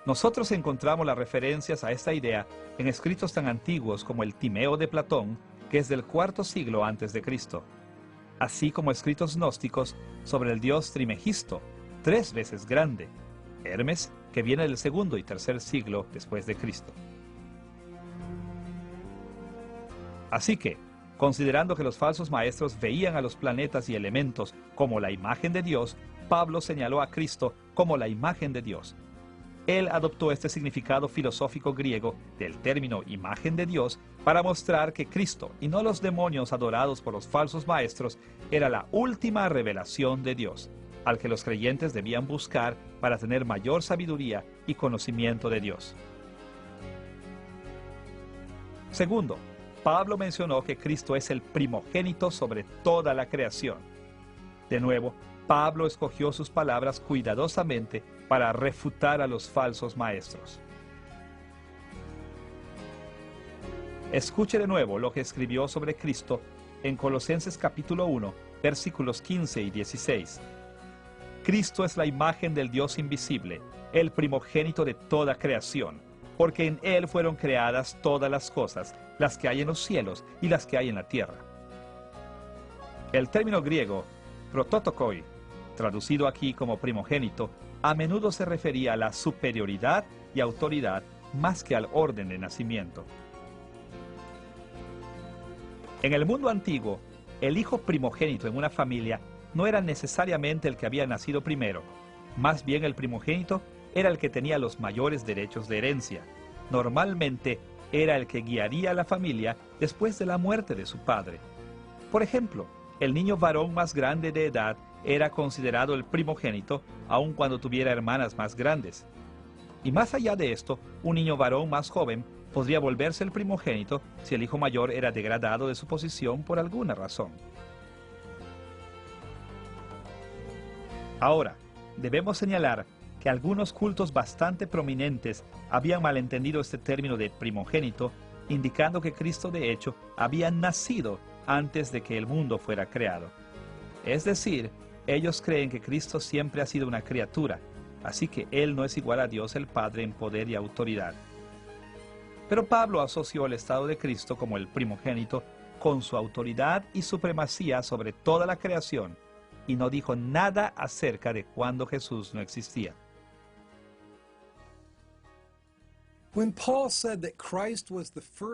Nosotros encontramos las referencias a esta idea en escritos tan antiguos como el Timeo de Platón, que es del IV siglo antes de Cristo, así como escritos gnósticos sobre el dios Trimegisto, 3 veces grande, Hermes, que viene del II y III siglo después de Cristo. Así que, considerando que los falsos maestros veían a los planetas y elementos como la imagen de Dios, Pablo señaló a Cristo como la imagen de Dios. Él adoptó este significado filosófico griego del término imagen de Dios para mostrar que Cristo, y no los demonios adorados por los falsos maestros, era la última revelación de Dios, al que los creyentes debían buscar para tener mayor sabiduría y conocimiento de Dios. Segundo, Pablo mencionó que Cristo es el primogénito sobre toda la creación. De nuevo, Pablo escogió sus palabras cuidadosamente para refutar a los falsos maestros. Escuche de nuevo lo que escribió sobre Cristo en Colosenses capítulo 1, versículos 15 y 16. Cristo es la imagen del Dios invisible, el primogénito de toda creación, porque en Él fueron creadas todas las cosas, las que hay en los cielos y las que hay en la tierra. El término griego, prototokoi, traducido aquí como primogénito, a menudo se refería a la superioridad y autoridad más que al orden de nacimiento. En el mundo antiguo, el hijo primogénito en una familia no era necesariamente el que había nacido primero. Más bien el primogénito era el que tenía los mayores derechos de herencia. Normalmente era el que guiaría a la familia después de la muerte de su padre. Por ejemplo, el niño varón más grande de edad era considerado el primogénito, aun cuando tuviera hermanas más grandes. Y más allá de esto, un niño varón más joven podría volverse el primogénito si el hijo mayor era degradado de su posición por alguna razón. Ahora, debemos señalar que algunos cultos bastante prominentes habían malentendido este término de primogénito, indicando que Cristo de hecho había nacido antes de que el mundo fuera creado. Es decir, ellos creen que Cristo siempre ha sido una criatura, así que Él no es igual a Dios el Padre en poder y autoridad. Pero Pablo asoció el estado de Cristo como el primogénito con su autoridad y supremacía sobre toda la creación, y no dijo nada acerca de cuando Jesús no existía.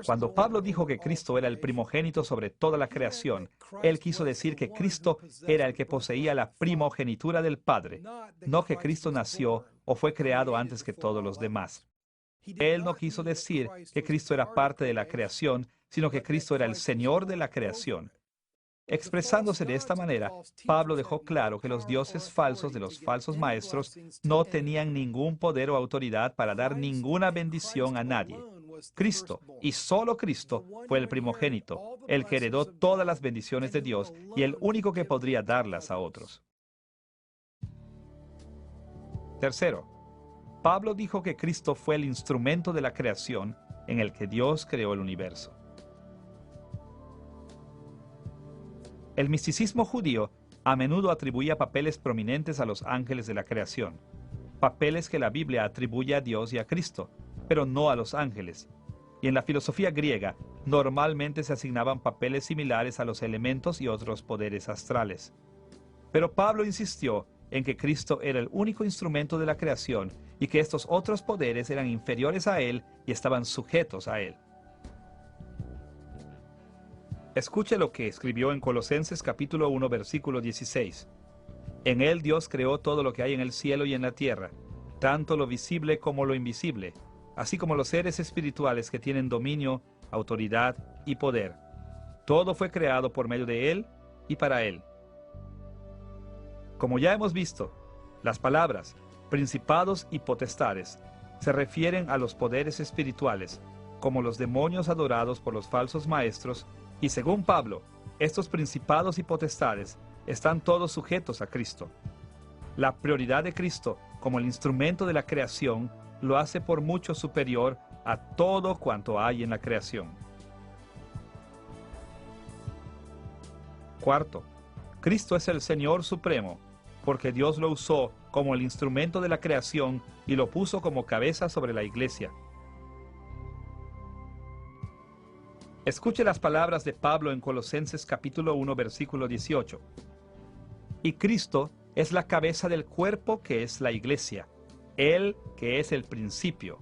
Cuando Pablo dijo que Cristo era el primogénito sobre toda la creación, él quiso decir que Cristo era el que poseía la primogenitura del Padre, no que Cristo nació o fue creado antes que todos los demás. Él no quiso decir que Cristo era parte de la creación, sino que Cristo era el Señor de la creación. Expresándose de esta manera, Pablo dejó claro que los dioses falsos de los falsos maestros no tenían ningún poder o autoridad para dar ninguna bendición a nadie. Cristo, y solo Cristo, fue el primogénito, el que heredó todas las bendiciones de Dios y el único que podría darlas a otros. Tercero, Pablo dijo que Cristo fue el instrumento de la creación en el que Dios creó el universo. El misticismo judío a menudo atribuía papeles prominentes a los ángeles de la creación, papeles que la Biblia atribuye a Dios y a Cristo, pero no a los ángeles. Y en la filosofía griega, normalmente se asignaban papeles similares a los elementos y otros poderes astrales. Pero Pablo insistió en que Cristo era el único instrumento de la creación y que estos otros poderes eran inferiores a él y estaban sujetos a él. Escuche lo que escribió en Colosenses capítulo 1, versículo 16. En él Dios creó todo lo que hay en el cielo y en la tierra, tanto lo visible como lo invisible, así como los seres espirituales que tienen dominio, autoridad y poder. Todo fue creado por medio de él y para él. Como ya hemos visto, las palabras principados y potestades se refieren a los poderes espirituales, como los demonios adorados por los falsos maestros, y según Pablo, estos principados y potestades están todos sujetos a Cristo. La prioridad de Cristo como el instrumento de la creación lo hace por mucho superior a todo cuanto hay en la creación. Cuarto, Cristo es el Señor Supremo, porque Dios lo usó como el instrumento de la creación y lo puso como cabeza sobre la iglesia. Escuche las palabras de Pablo en Colosenses capítulo 1, versículo 18. Y Cristo es la cabeza del cuerpo que es la iglesia, Él que es el principio,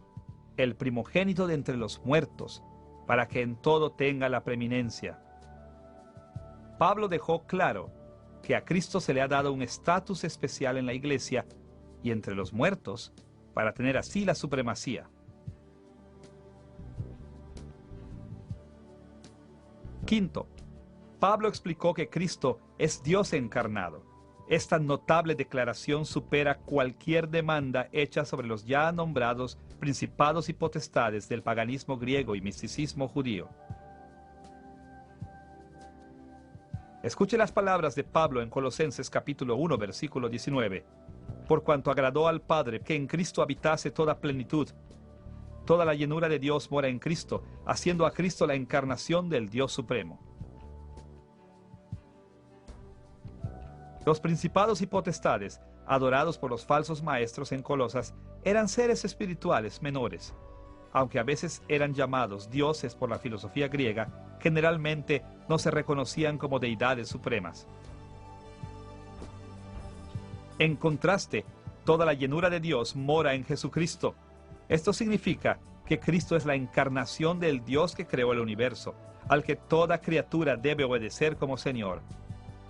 el primogénito de entre los muertos, para que en todo tenga la preeminencia. Pablo dejó claro que a Cristo se le ha dado un estatus especial en la iglesia y entre los muertos, para tener así la supremacía. Quinto, Pablo explicó que Cristo es Dios encarnado. Esta notable declaración supera cualquier demanda hecha sobre los ya nombrados principados y potestades del paganismo griego y misticismo judío. Escuche las palabras de Pablo en Colosenses capítulo 1, versículo 19. Por cuanto agradó al Padre que en Cristo habitase toda plenitud. Toda la llenura de Dios mora en Cristo, haciendo a Cristo la encarnación del Dios Supremo. Los principados y potestades, adorados por los falsos maestros en Colosas, eran seres espirituales menores. Aunque a veces eran llamados dioses por la filosofía griega, generalmente no se reconocían como deidades supremas. En contraste, toda la llenura de Dios mora en Jesucristo. Esto significa que Cristo es la encarnación del Dios que creó el universo, al que toda criatura debe obedecer como Señor.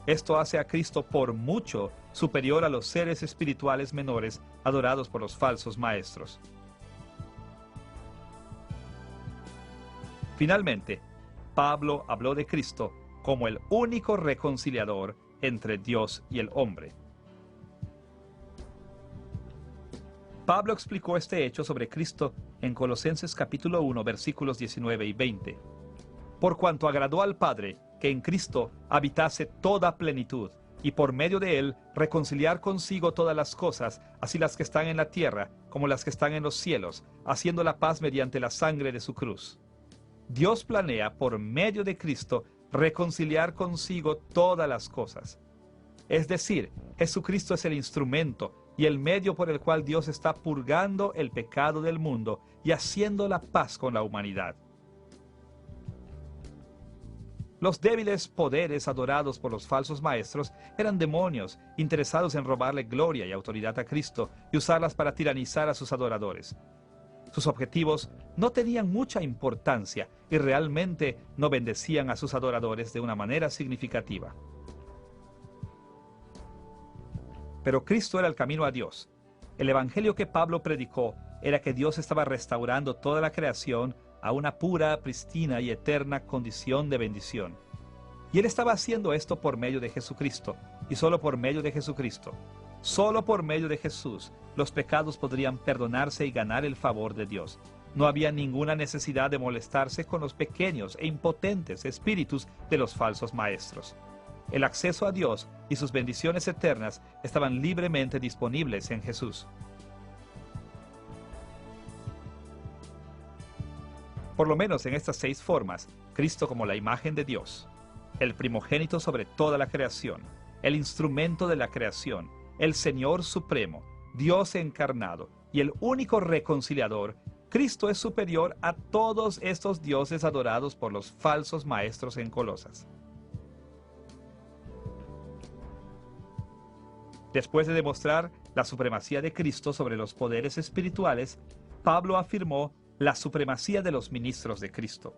Esto hace a Cristo por mucho superior a los seres espirituales menores adorados por los falsos maestros. Finalmente, Pablo habló de Cristo como el único reconciliador entre Dios y el hombre. Pablo explicó este hecho sobre Cristo en Colosenses capítulo 1, versículos 19 y 20. Por cuanto agradó al Padre que en Cristo habitase toda plenitud, y por medio de él reconciliar consigo todas las cosas, así las que están en la tierra como las que están en los cielos, haciendo la paz mediante la sangre de su cruz. Dios planea por medio de Cristo reconciliar consigo todas las cosas. Es decir, Jesucristo es el instrumento y el medio por el cual Dios está purgando el pecado del mundo y haciendo la paz con la humanidad. Los débiles poderes adorados por los falsos maestros eran demonios interesados en robarle gloria y autoridad a Cristo y usarlas para tiranizar a sus adoradores. Sus objetivos no tenían mucha importancia y realmente no bendecían a sus adoradores de una manera significativa. Pero Cristo era el camino a Dios. El evangelio que Pablo predicó era que Dios estaba restaurando toda la creación a una pura, pristina y eterna condición de bendición. Y Él estaba haciendo esto por medio de Jesucristo, y solo por medio de Jesucristo. Solo por medio de Jesús, los pecados podrían perdonarse y ganar el favor de Dios. No había ninguna necesidad de molestarse con los pequeños e impotentes espíritus de los falsos maestros. El acceso a Dios y sus bendiciones eternas estaban libremente disponibles en Jesús. Por lo menos en estas 6 formas, Cristo como la imagen de Dios, el primogénito sobre toda la creación, el instrumento de la creación, el Señor Supremo, Dios encarnado y el único reconciliador, Cristo es superior a todos estos dioses adorados por los falsos maestros en Colosas. Después de demostrar la supremacía de Cristo sobre los poderes espirituales, Pablo afirmó la supremacía de los ministros de Cristo.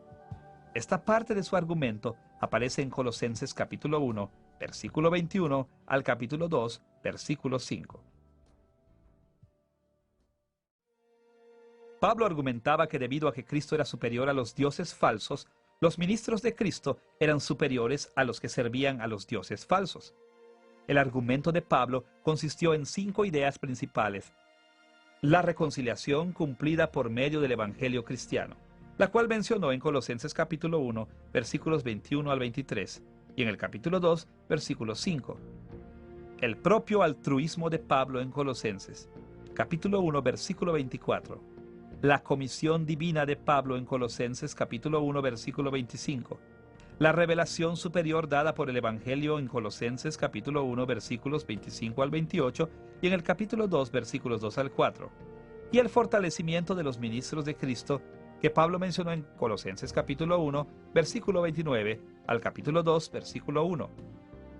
Esta parte de su argumento aparece en Colosenses capítulo 1, versículo 21 al capítulo 2, versículo 5. Pablo argumentaba que debido a que Cristo era superior a los dioses falsos, los ministros de Cristo eran superiores a los que servían a los dioses falsos. El argumento de Pablo consistió en 5 ideas principales. La reconciliación cumplida por medio del Evangelio cristiano, la cual mencionó en Colosenses capítulo 1, versículos 21 al 23, y en el capítulo 2, versículo 5. El propio altruismo de Pablo en Colosenses, capítulo 1, versículo 24. La comisión divina de Pablo en Colosenses capítulo 1, versículo 25. La revelación superior dada por el Evangelio en Colosenses capítulo 1, versículos 25 al 28 y en el capítulo 2, versículos 2 al 4. Y el fortalecimiento de los ministros de Cristo que Pablo mencionó en Colosenses capítulo 1, versículo 29 al capítulo 2, versículo 1.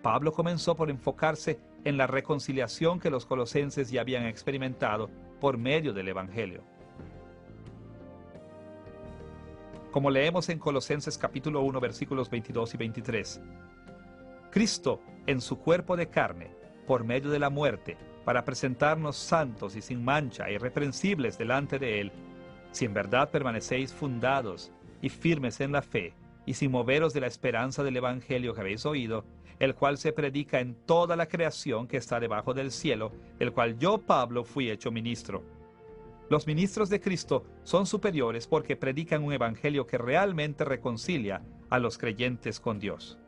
Pablo comenzó por enfocarse en la reconciliación que los colosenses ya habían experimentado por medio del Evangelio. Como leemos en Colosenses capítulo 1, versículos 22 y 23. Cristo, en su cuerpo de carne, por medio de la muerte, para presentarnos santos y sin mancha e irreprensibles delante de Él, si en verdad permanecéis fundados y firmes en la fe, y sin moveros de la esperanza del Evangelio que habéis oído, el cual se predica en toda la creación que está debajo del cielo, el cual yo, Pablo, fui hecho ministro. Los ministros de Cristo son superiores porque predican un evangelio que realmente reconcilia a los creyentes con Dios.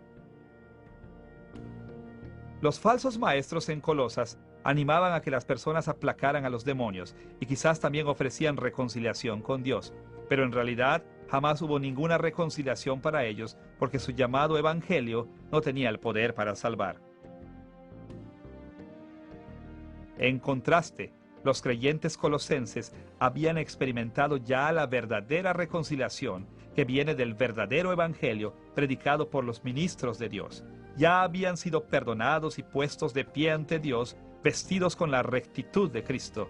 Los falsos maestros en Colosas animaban a que las personas aplacaran a los demonios y quizás también ofrecían reconciliación con Dios, pero en realidad jamás hubo ninguna reconciliación para ellos porque su llamado evangelio no tenía el poder para salvar. En contraste, los creyentes colosenses habían experimentado ya la verdadera reconciliación que viene del verdadero evangelio predicado por los ministros de Dios. Ya habían sido perdonados y puestos de pie ante Dios, vestidos con la rectitud de Cristo.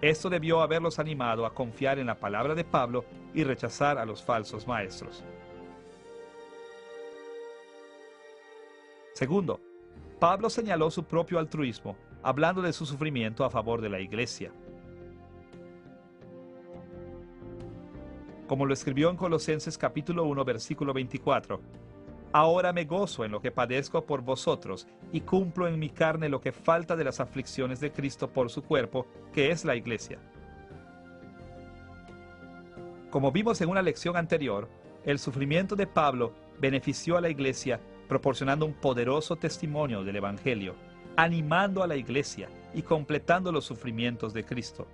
Esto debió haberlos animado a confiar en la palabra de Pablo y rechazar a los falsos maestros. Segundo, Pablo señaló su propio altruismo, hablando de su sufrimiento a favor de la iglesia. Como lo escribió en Colosenses capítulo 1, versículo 24, «Ahora me gozo en lo que padezco por vosotros, y cumplo en mi carne lo que falta de las aflicciones de Cristo por su cuerpo, que es la iglesia». Como vimos en una lección anterior, el sufrimiento de Pablo benefició a la iglesia proporcionando un poderoso testimonio del evangelio, animando a la iglesia y completando los sufrimientos de Cristo.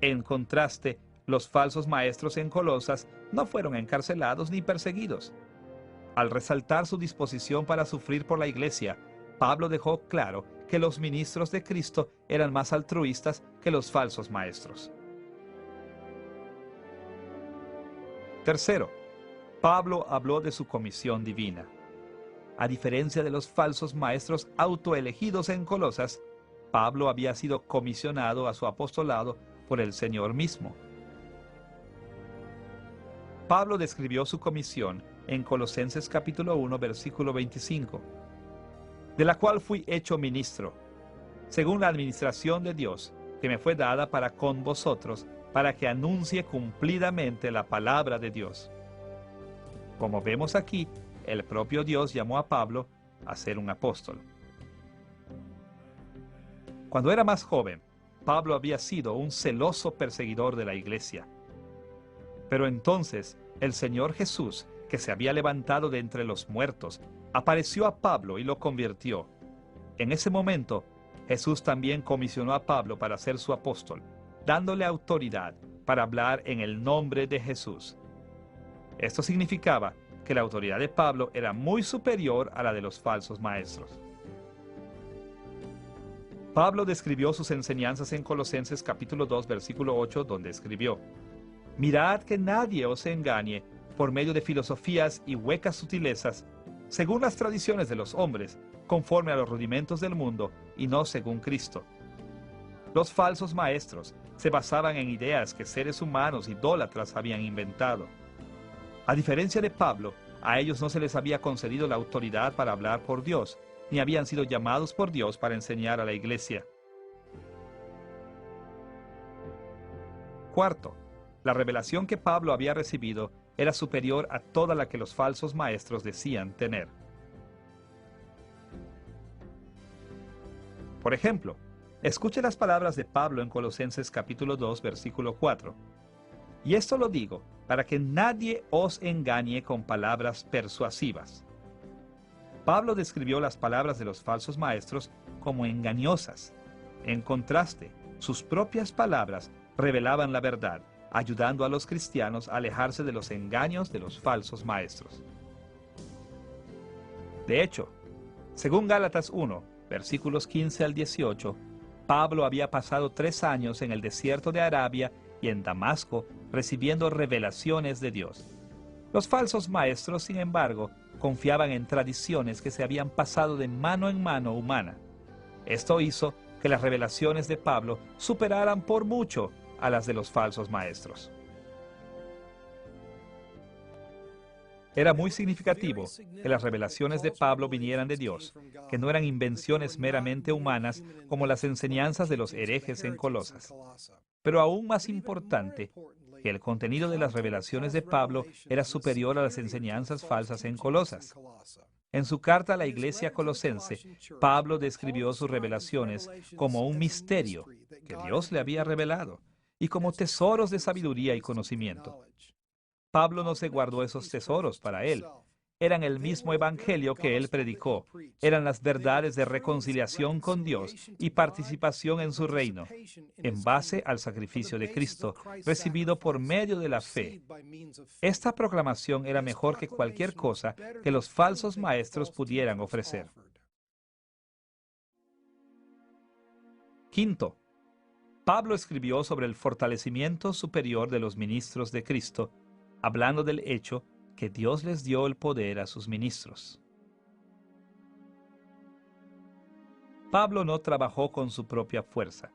En contraste, los falsos maestros en Colosas no fueron encarcelados ni perseguidos. Al resaltar su disposición para sufrir por la iglesia, Pablo dejó claro que los ministros de Cristo eran más altruistas que los falsos maestros. Tercero, Pablo habló de su comisión divina. A diferencia de los falsos maestros autoelegidos en Colosas, Pablo había sido comisionado a su apostolado por el Señor mismo. Pablo describió su comisión en Colosenses capítulo 1, versículo 25, de la cual fui hecho ministro, según la administración de Dios, que me fue dada para con vosotros, para que anuncie cumplidamente la palabra de Dios. Como vemos aquí, el propio Dios llamó a Pablo a ser un apóstol. Cuando era más joven, Pablo había sido un celoso perseguidor de la iglesia. Pero entonces, el Señor Jesús, que se había levantado de entre los muertos, apareció a Pablo y lo convirtió. En ese momento, Jesús también comisionó a Pablo para ser su apóstol, dándole autoridad para hablar en el nombre de Jesús. Esto significaba que la autoridad de Pablo era muy superior a la de los falsos maestros. Pablo describió sus enseñanzas en Colosenses capítulo 2, versículo 8, donde escribió: «Mirad que nadie os engañe por medio de filosofías y huecas sutilezas, según las tradiciones de los hombres, conforme a los rudimentos del mundo, y no según Cristo». Los falsos maestros se basaban en ideas que seres humanos idólatras habían inventado. A diferencia de Pablo, a ellos no se les había concedido la autoridad para hablar por Dios, ni habían sido llamados por Dios para enseñar a la iglesia. Cuarto, la revelación que Pablo había recibido era superior a toda la que los falsos maestros decían tener. Por ejemplo, escuche las palabras de Pablo en Colosenses capítulo 2, versículo 4. «Y esto lo digo, para que nadie os engañe con palabras persuasivas». Pablo describió las palabras de los falsos maestros como engañosas. En contraste, sus propias palabras revelaban la verdad, ayudando a los cristianos a alejarse de los engaños de los falsos maestros. De hecho, según Gálatas 1, versículos 15 al 18, Pablo había pasado 3 años en el desierto de Arabia y en Damasco recibiendo revelaciones de Dios. Los falsos maestros, sin embargo, confiaban en tradiciones que se habían pasado de mano en mano humana. Esto hizo que las revelaciones de Pablo superaran por mucho a las de los falsos maestros. Era muy significativo que las revelaciones de Pablo vinieran de Dios, que no eran invenciones meramente humanas como las enseñanzas de los herejes en Colosas. Pero aún más importante, que el contenido de las revelaciones de Pablo era superior a las enseñanzas falsas en Colosas. En su carta a la iglesia colosense, Pablo describió sus revelaciones como un misterio que Dios le había revelado y como tesoros de sabiduría y conocimiento. Pablo no se guardó esos tesoros para él. Eran el mismo evangelio que él predicó. Eran las verdades de reconciliación con Dios y participación en su reino, en base al sacrificio de Cristo, recibido por medio de la fe. Esta proclamación era mejor que cualquier cosa que los falsos maestros pudieran ofrecer. Quinto, Pablo escribió sobre el fortalecimiento superior de los ministros de Cristo, hablando del hecho que Dios les dio el poder a sus ministros. Pablo no trabajó con su propia fuerza.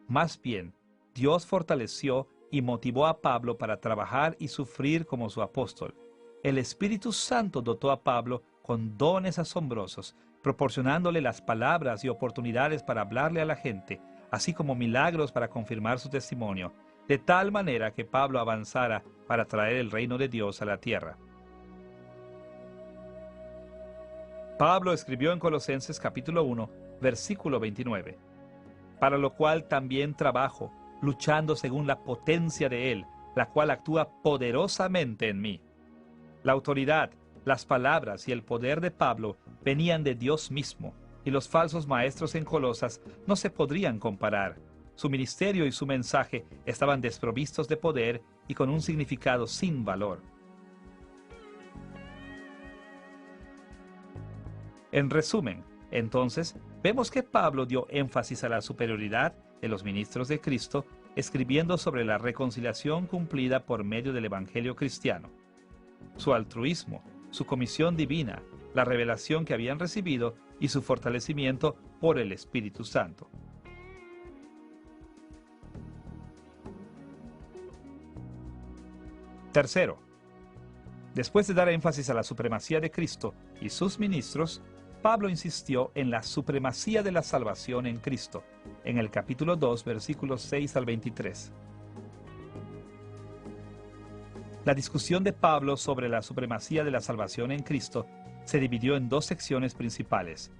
Más bien, Dios fortaleció y motivó a Pablo para trabajar y sufrir como su apóstol. El Espíritu Santo dotó a Pablo con dones asombrosos, proporcionándole las palabras y oportunidades para hablarle a la gente, así como milagros para confirmar su testimonio, de tal manera que Pablo avanzara para traer el reino de Dios a la tierra. Pablo escribió en Colosenses capítulo 1, versículo 29, para lo cual también trabajo, luchando según la potencia de Él, la cual actúa poderosamente en mí. La autoridad, las palabras y el poder de Pablo venían de Dios mismo, y los falsos maestros en Colosas no se podrían comparar. Su ministerio y su mensaje estaban desprovistos de poder y con un significado sin valor. En resumen, entonces, vemos que Pablo dio énfasis a la superioridad de los ministros de Cristo, escribiendo sobre la reconciliación cumplida por medio del Evangelio cristiano, su altruismo, su comisión divina, la revelación que habían recibido y su fortalecimiento por el Espíritu Santo. Tercero, después de dar énfasis a la supremacía de Cristo y sus ministros, Pablo insistió en la supremacía de la salvación en Cristo, en el capítulo 2, versículos 6 al 23. La discusión de Pablo sobre la supremacía de la salvación en Cristo se dividió en dos secciones principales: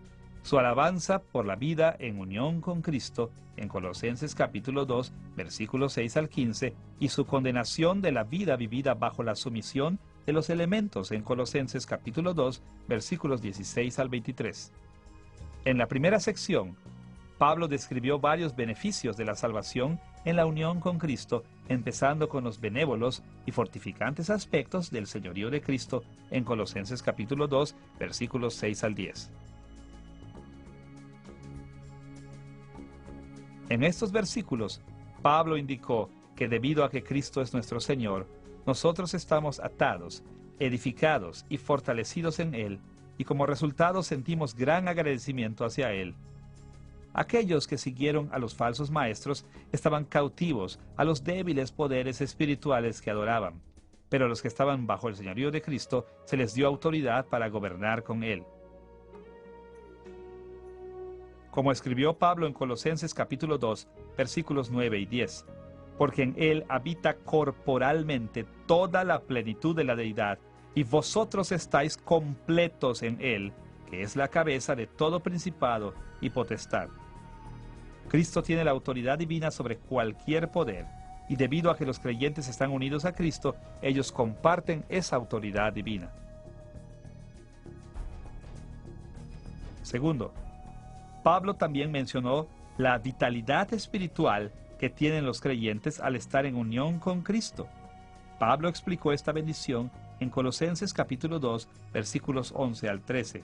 su alabanza por la vida en unión con Cristo, en Colosenses capítulo 2, versículos 6 al 15, y su condenación de la vida vivida bajo la sumisión de los elementos, en Colosenses capítulo 2, versículos 16 al 23. En la primera sección, Pablo describió varios beneficios de la salvación en la unión con Cristo, empezando con los benévolos y fortificantes aspectos del señorío de Cristo, en Colosenses capítulo 2, versículos 6 al 10. En estos versículos, Pablo indicó que debido a que Cristo es nuestro Señor, nosotros estamos atados, edificados y fortalecidos en Él, y como resultado sentimos gran agradecimiento hacia Él. Aquellos que siguieron a los falsos maestros estaban cautivos a los débiles poderes espirituales que adoraban, pero a los que estaban bajo el señorío de Cristo se les dio autoridad para gobernar con Él. Como escribió Pablo en Colosenses capítulo 2, versículos 9 y 10, porque en Él habita corporalmente toda la plenitud de la deidad, y vosotros estáis completos en Él, que es la cabeza de todo principado y potestad. Cristo tiene la autoridad divina sobre cualquier poder, y debido a que los creyentes están unidos a Cristo, ellos comparten esa autoridad divina. Segundo, Pablo también mencionó la vitalidad espiritual que tienen los creyentes al estar en unión con Cristo. Pablo explicó esta bendición en Colosenses capítulo 2, versículos 11 al 13.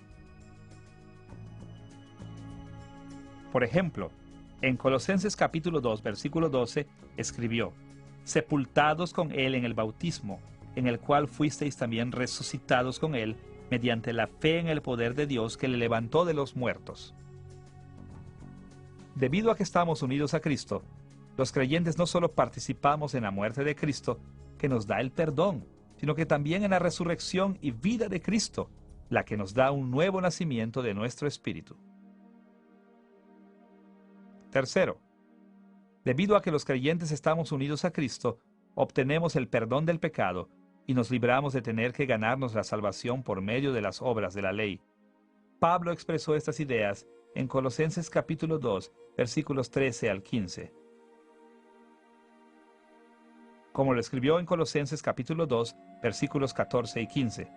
Por ejemplo, en Colosenses capítulo 2, versículo 12, escribió: sepultados con Él en el bautismo, en el cual fuisteis también resucitados con Él, mediante la fe en el poder de Dios que le levantó de los muertos. Debido a que estamos unidos a Cristo, los creyentes no solo participamos en la muerte de Cristo, que nos da el perdón, sino que también en la resurrección y vida de Cristo, la que nos da un nuevo nacimiento de nuestro espíritu. Tercero, debido a que los creyentes estamos unidos a Cristo, obtenemos el perdón del pecado y nos libramos de tener que ganarnos la salvación por medio de las obras de la ley. Pablo expresó estas ideas en Colosenses capítulo 2, versículos 13 al 15. Como lo escribió en Colosenses capítulo 2, versículos 14 y 15.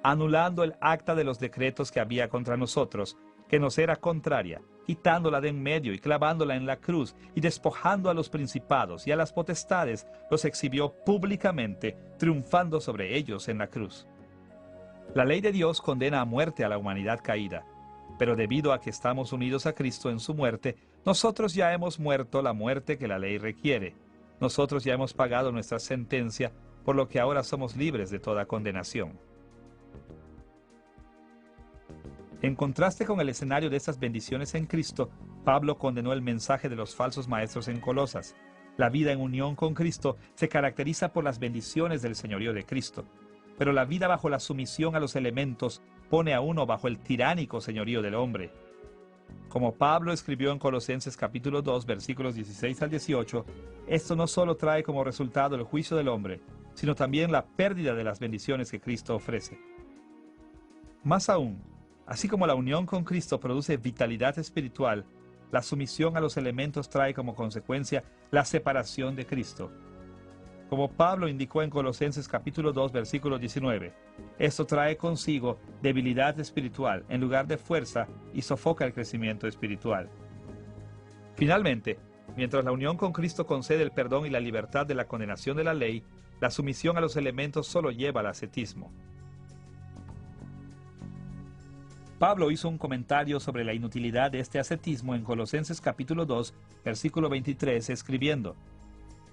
Anulando el acta de los decretos que había contra nosotros, que nos era contraria, quitándola de en medio y clavándola en la cruz, y despojando a los principados y a las potestades, los exhibió públicamente, triunfando sobre ellos en la cruz. La ley de Dios condena a muerte a la humanidad caída, pero debido a que estamos unidos a Cristo en su muerte, nosotros ya hemos muerto la muerte que la ley requiere. Nosotros ya hemos pagado nuestra sentencia, por lo que ahora somos libres de toda condenación. En contraste con el escenario de estas bendiciones en Cristo, Pablo condenó el mensaje de los falsos maestros en Colosas. La vida en unión con Cristo se caracteriza por las bendiciones del señorío de Cristo, pero la vida bajo la sumisión a los elementos pone a uno bajo el tiránico señorío del hombre. Como Pablo escribió en Colosenses capítulo 2, versículos 16 al 18, esto no solo trae como resultado el juicio del hombre, sino también la pérdida de las bendiciones que Cristo ofrece. Más aún, así como la unión con Cristo produce vitalidad espiritual, la sumisión a los elementos trae como consecuencia la separación de Cristo. Como Pablo indicó en Colosenses capítulo 2, versículo 19, esto trae consigo debilidad espiritual en lugar de fuerza y sofoca el crecimiento espiritual. Finalmente, mientras la unión con Cristo concede el perdón y la libertad de la condenación de la ley, la sumisión a los elementos solo lleva al ascetismo. Pablo hizo un comentario sobre la inutilidad de este ascetismo en Colosenses capítulo 2, versículo 23, escribiendo: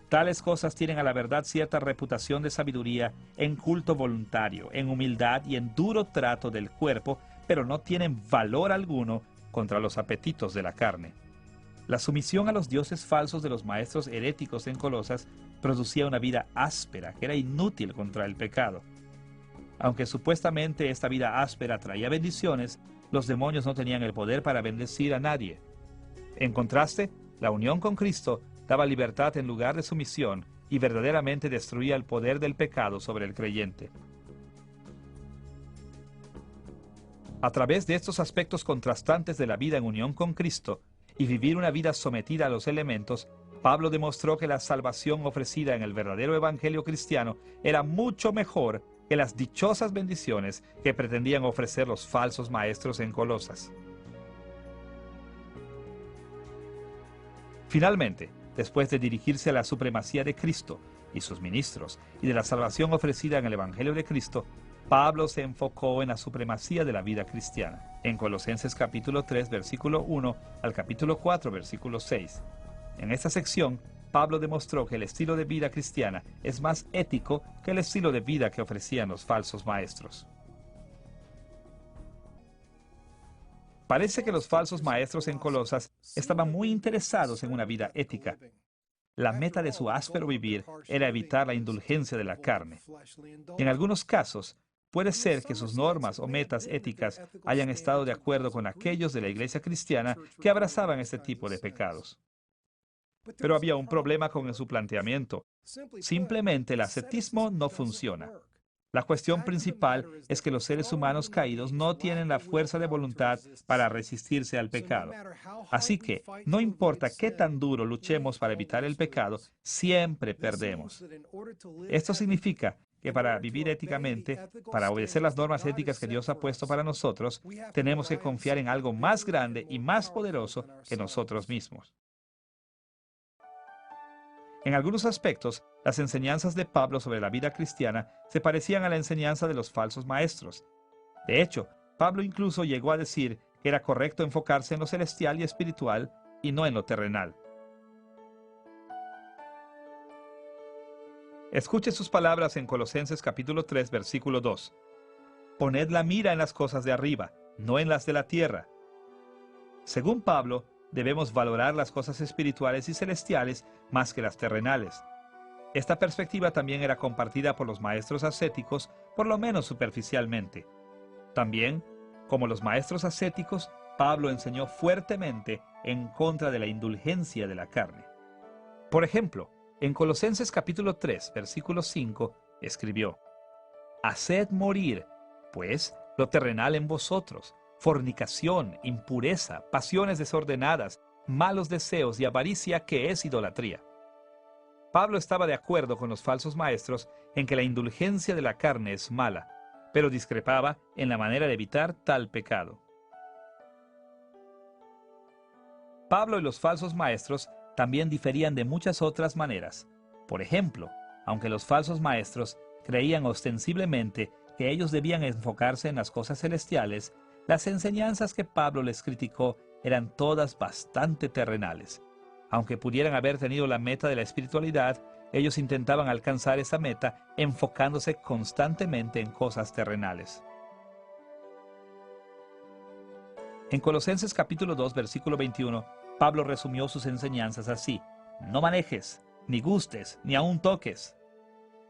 tales cosas tienen a la verdad cierta reputación de sabiduría en culto voluntario, en humildad y en duro trato del cuerpo, pero no tienen valor alguno contra los apetitos de la carne. La sumisión a los dioses falsos de los maestros heréticos en Colosas producía una vida áspera que era inútil contra el pecado. Aunque supuestamente esta vida áspera traía bendiciones, los demonios no tenían el poder para bendecir a nadie. En contraste, la unión con Cristo daba libertad en lugar de sumisión y verdaderamente destruía el poder del pecado sobre el creyente. A través de estos aspectos contrastantes de la vida en unión con Cristo y vivir una vida sometida a los elementos, Pablo demostró que la salvación ofrecida en el verdadero evangelio cristiano era mucho mejor que las dichosas bendiciones que pretendían ofrecer los falsos maestros en Colosas. Finalmente, después de dirigirse a la supremacía de Cristo y sus ministros y de la salvación ofrecida en el Evangelio de Cristo, Pablo se enfocó en la supremacía de la vida cristiana, en Colosenses capítulo 3, versículo 1 al capítulo 4, versículo 6. En esta sección, Pablo demostró que el estilo de vida cristiana es más ético que el estilo de vida que ofrecían los falsos maestros. Parece que los falsos maestros en Colosas estaban muy interesados en una vida ética. La meta de su áspero vivir era evitar la indulgencia de la carne. En algunos casos, puede ser que sus normas o metas éticas hayan estado de acuerdo con aquellos de la iglesia cristiana que abrazaban este tipo de pecados. Pero había un problema con su planteamiento. Simplemente el ascetismo no funciona. La cuestión principal es que los seres humanos caídos no tienen la fuerza de voluntad para resistirse al pecado. Así que, no importa qué tan duro luchemos para evitar el pecado, siempre perdemos. Esto significa que para vivir éticamente, para obedecer las normas éticas que Dios ha puesto para nosotros, tenemos que confiar en algo más grande y más poderoso que nosotros mismos. En algunos aspectos, las enseñanzas de Pablo sobre la vida cristiana se parecían a la enseñanza de los falsos maestros. De hecho, Pablo incluso llegó a decir que era correcto enfocarse en lo celestial y espiritual y no en lo terrenal. Escuche sus palabras en Colosenses capítulo 3, versículo 2. Poned la mira en las cosas de arriba, no en las de la tierra. Según Pablo, debemos valorar las cosas espirituales y celestiales más que las terrenales. Esta perspectiva también era compartida por los maestros ascéticos, por lo menos superficialmente. También, como los maestros ascéticos, Pablo enseñó fuertemente en contra de la indulgencia de la carne. Por ejemplo, en Colosenses capítulo 3, versículo 5, escribió: Haced morir, pues, lo terrenal en vosotros, fornicación, impureza, pasiones desordenadas, malos deseos y avaricia, que es idolatría. Pablo estaba de acuerdo con los falsos maestros en que la indulgencia de la carne es mala, pero discrepaba en la manera de evitar tal pecado. Pablo y los falsos maestros también diferían de muchas otras maneras. Por ejemplo, aunque los falsos maestros creían ostensiblemente que ellos debían enfocarse en las cosas celestiales, las enseñanzas que Pablo les criticó eran todas bastante terrenales. Aunque pudieran haber tenido la meta de la espiritualidad, ellos intentaban alcanzar esa meta enfocándose constantemente en cosas terrenales. En Colosenses capítulo 2, versículo 21, Pablo resumió sus enseñanzas así: no manejes, ni gustes, ni aun toques.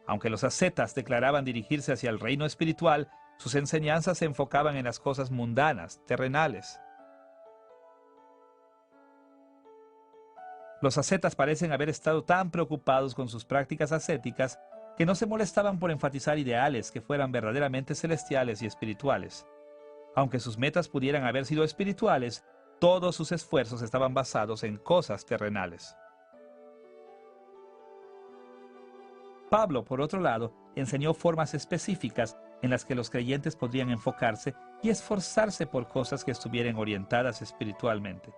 Aunque los ascetas declaraban dirigirse hacia el reino espiritual, sus enseñanzas se enfocaban en las cosas mundanas, terrenales. Los ascetas parecen haber estado tan preocupados con sus prácticas ascéticas que no se molestaban por enfatizar ideales que fueran verdaderamente celestiales y espirituales. Aunque sus metas pudieran haber sido espirituales, todos sus esfuerzos estaban basados en cosas terrenales. Pablo, por otro lado, enseñó formas específicas en las que los creyentes podrían enfocarse y esforzarse por cosas que estuvieran orientadas espiritualmente.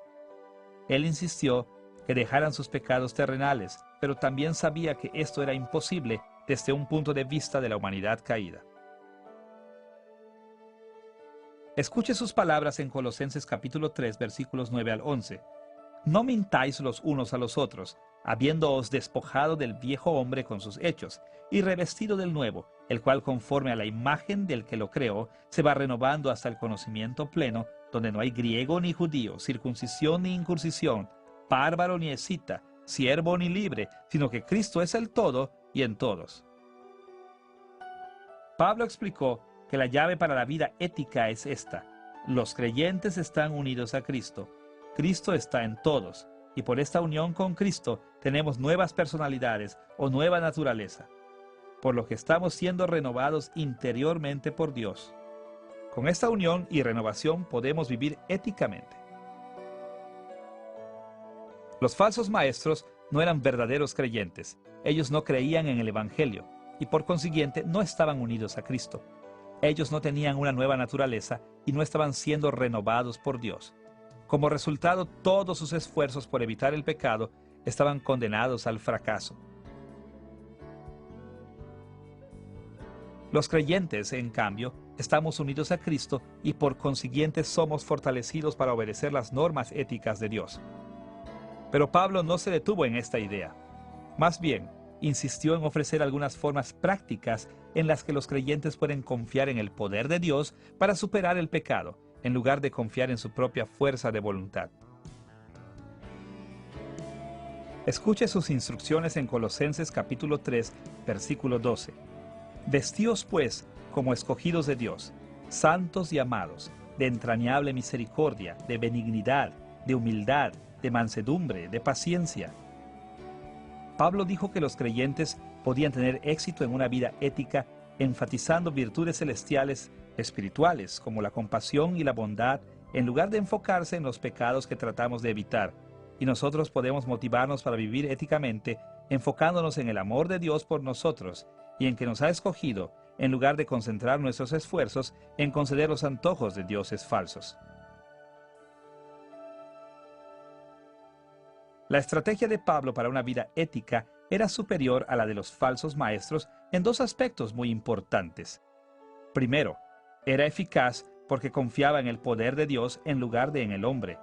Él insistió que dejaran sus pecados terrenales, pero también sabía que esto era imposible desde un punto de vista de la humanidad caída. Escuche sus palabras en Colosenses capítulo 3, versículos 9 al 11. No mintáis los unos a los otros, habiéndoos despojado del viejo hombre con sus hechos, y revestido del nuevo, el cual conforme a la imagen del que lo creó, se va renovando hasta el conocimiento pleno, donde no hay griego ni judío, circuncisión ni incursión, bárbaro ni escita, siervo ni libre, sino que Cristo es el todo y en todos. Pablo explicó que la llave para la vida ética es esta: los creyentes están unidos a Cristo, Cristo está en todos, y por esta unión con Cristo tenemos nuevas personalidades o nueva naturaleza, por lo que estamos siendo renovados interiormente por Dios. Con esta unión y renovación podemos vivir éticamente. Los falsos maestros no eran verdaderos creyentes. Ellos no creían en el Evangelio y por consiguiente no estaban unidos a Cristo. Ellos no tenían una nueva naturaleza y no estaban siendo renovados por Dios. Como resultado, todos sus esfuerzos por evitar el pecado estaban condenados al fracaso. Los creyentes, en cambio, estamos unidos a Cristo y por consiguiente somos fortalecidos para obedecer las normas éticas de Dios. Pero Pablo no se detuvo en esta idea. Más bien, insistió en ofrecer algunas formas prácticas en las que los creyentes pueden confiar en el poder de Dios para superar el pecado, en lugar de confiar en su propia fuerza de voluntad. Escuche sus instrucciones en Colosenses capítulo 3, versículo 12. Vestíos pues como escogidos de Dios, santos y amados, de entrañable misericordia, de benignidad, de humildad, de mansedumbre, de paciencia. Pablo dijo que los creyentes podían tener éxito en una vida ética enfatizando virtudes celestiales, espirituales, como la compasión y la bondad, en lugar de enfocarse en los pecados que tratamos de evitar. Y nosotros podemos motivarnos para vivir éticamente, enfocándonos en el amor de Dios por nosotros y en que nos ha escogido, en lugar de concentrar nuestros esfuerzos en conceder los antojos de dioses falsos. La estrategia de Pablo para una vida ética era superior a la de los falsos maestros en dos aspectos muy importantes. Primero, era eficaz porque confiaba en el poder de Dios en lugar de en el hombre.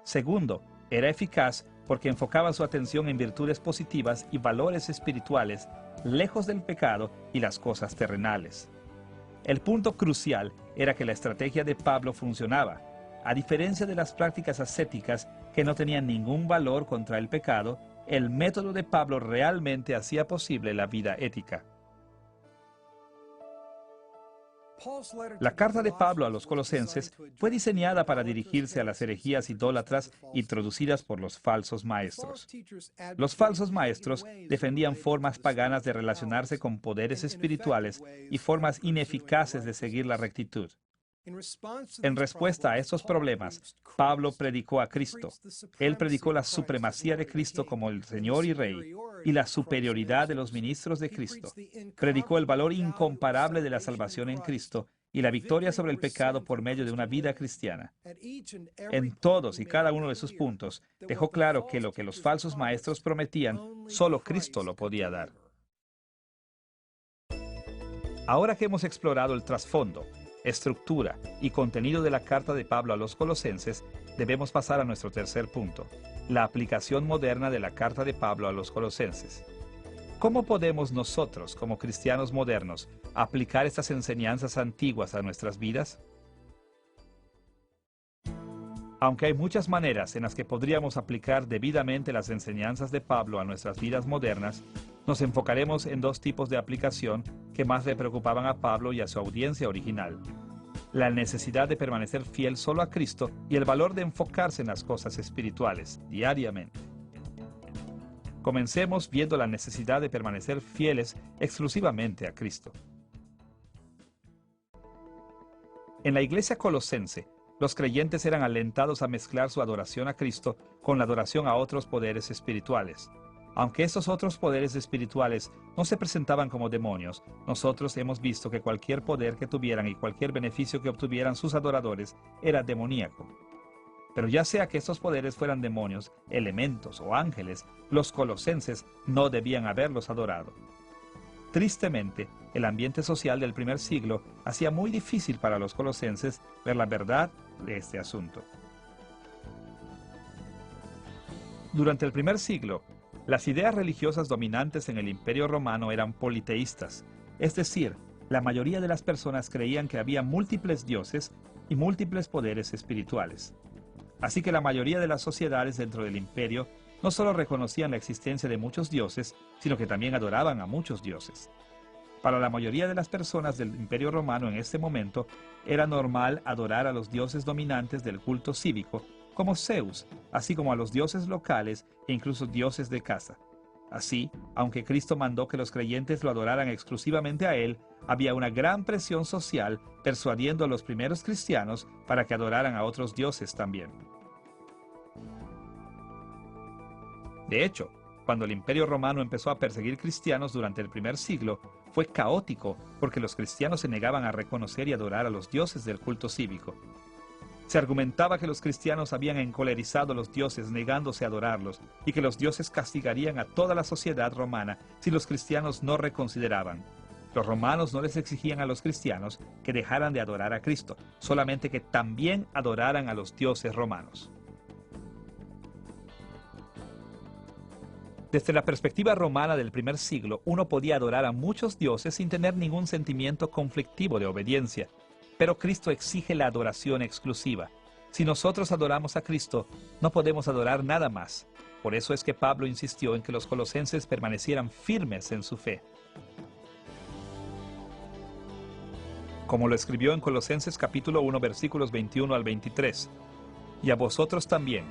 Segundo, era eficaz porque enfocaba su atención en virtudes positivas y valores espirituales, lejos del pecado y las cosas terrenales. El punto crucial era que la estrategia de Pablo funcionaba. A diferencia de las prácticas ascéticas que no tenían ningún valor contra el pecado, el método de Pablo realmente hacía posible la vida ética. La carta de Pablo a los colosenses fue diseñada para dirigirse a las herejías idólatras introducidas por los falsos maestros. Los falsos maestros defendían formas paganas de relacionarse con poderes espirituales y formas ineficaces de seguir la rectitud. En respuesta a estos problemas, Pablo predicó a Cristo. Él predicó la supremacía de Cristo como el Señor y Rey y la superioridad de los ministros de Cristo. Predicó el valor incomparable de la salvación en Cristo y la victoria sobre el pecado por medio de una vida cristiana. En todos y cada uno de sus puntos, dejó claro que lo que los falsos maestros prometían, solo Cristo lo podía dar. Ahora que hemos explorado el trasfondo, estructura y contenido de la carta de Pablo a los Colosenses, debemos pasar a nuestro tercer punto, la aplicación moderna de la carta de Pablo a los Colosenses. ¿Cómo podemos nosotros, como cristianos modernos, aplicar estas enseñanzas antiguas a nuestras vidas? Aunque hay muchas maneras en las que podríamos aplicar debidamente las enseñanzas de Pablo a nuestras vidas modernas, nos enfocaremos en dos tipos de aplicación que más le preocupaban a Pablo y a su audiencia original: la necesidad de permanecer fiel solo a Cristo y el valor de enfocarse en las cosas espirituales diariamente. Comencemos viendo la necesidad de permanecer fieles exclusivamente a Cristo. En la iglesia colosense, los creyentes eran alentados a mezclar su adoración a Cristo con la adoración a otros poderes espirituales. Aunque estos otros poderes espirituales no se presentaban como demonios, nosotros hemos visto que cualquier poder que tuvieran y cualquier beneficio que obtuvieran sus adoradores era demoníaco. Pero ya sea que estos poderes fueran demonios, elementos o ángeles, los colosenses no debían haberlos adorado. Tristemente, el ambiente social del primer siglo hacía muy difícil para los colosenses ver la verdad de este asunto. Durante el primer siglo, las ideas religiosas dominantes en el Imperio Romano eran politeístas, es decir, la mayoría de las personas creían que había múltiples dioses y múltiples poderes espirituales. Así que la mayoría de las sociedades dentro del imperio no solo reconocían la existencia de muchos dioses, sino que también adoraban a muchos dioses. Para la mayoría de las personas del Imperio Romano en este momento, era normal adorar a los dioses dominantes del culto cívico, como Zeus, así como a los dioses locales e incluso dioses de casa. Así, aunque Cristo mandó que los creyentes lo adoraran exclusivamente a Él, había una gran presión social persuadiendo a los primeros cristianos para que adoraran a otros dioses también. De hecho, cuando el Imperio Romano empezó a perseguir cristianos durante el primer siglo, fue caótico porque los cristianos se negaban a reconocer y adorar a los dioses del culto cívico. Se argumentaba que los cristianos habían encolerizado a los dioses negándose a adorarlos y que los dioses castigarían a toda la sociedad romana si los cristianos no reconsideraban. Los romanos no les exigían a los cristianos que dejaran de adorar a Cristo, solamente que también adoraran a los dioses romanos. Desde la perspectiva romana del primer siglo, uno podía adorar a muchos dioses sin tener ningún sentimiento conflictivo de obediencia. Pero Cristo exige la adoración exclusiva. Si nosotros adoramos a Cristo, no podemos adorar nada más. Por eso es que Pablo insistió en que los colosenses permanecieran firmes en su fe. Como lo escribió en Colosenses capítulo 1, versículos 21 al 23. Y a vosotros también,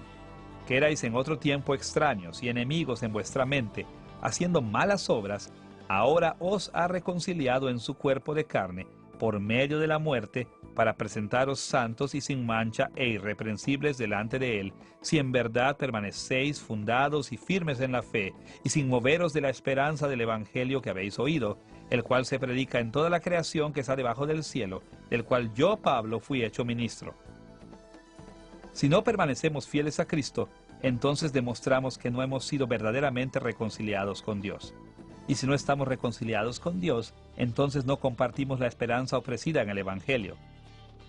que erais en otro tiempo extraños y enemigos en vuestra mente, haciendo malas obras, ahora os ha reconciliado en su cuerpo de carne, por medio de la muerte, para presentaros santos y sin mancha e irreprensibles delante de Él, si en verdad permanecéis fundados y firmes en la fe, y sin moveros de la esperanza del Evangelio que habéis oído, el cual se predica en toda la creación que está debajo del cielo, del cual yo, Pablo, fui hecho ministro. Si no permanecemos fieles a Cristo, entonces demostramos que no hemos sido verdaderamente reconciliados con Dios. Y si no estamos reconciliados con Dios, entonces no compartimos la esperanza ofrecida en el Evangelio.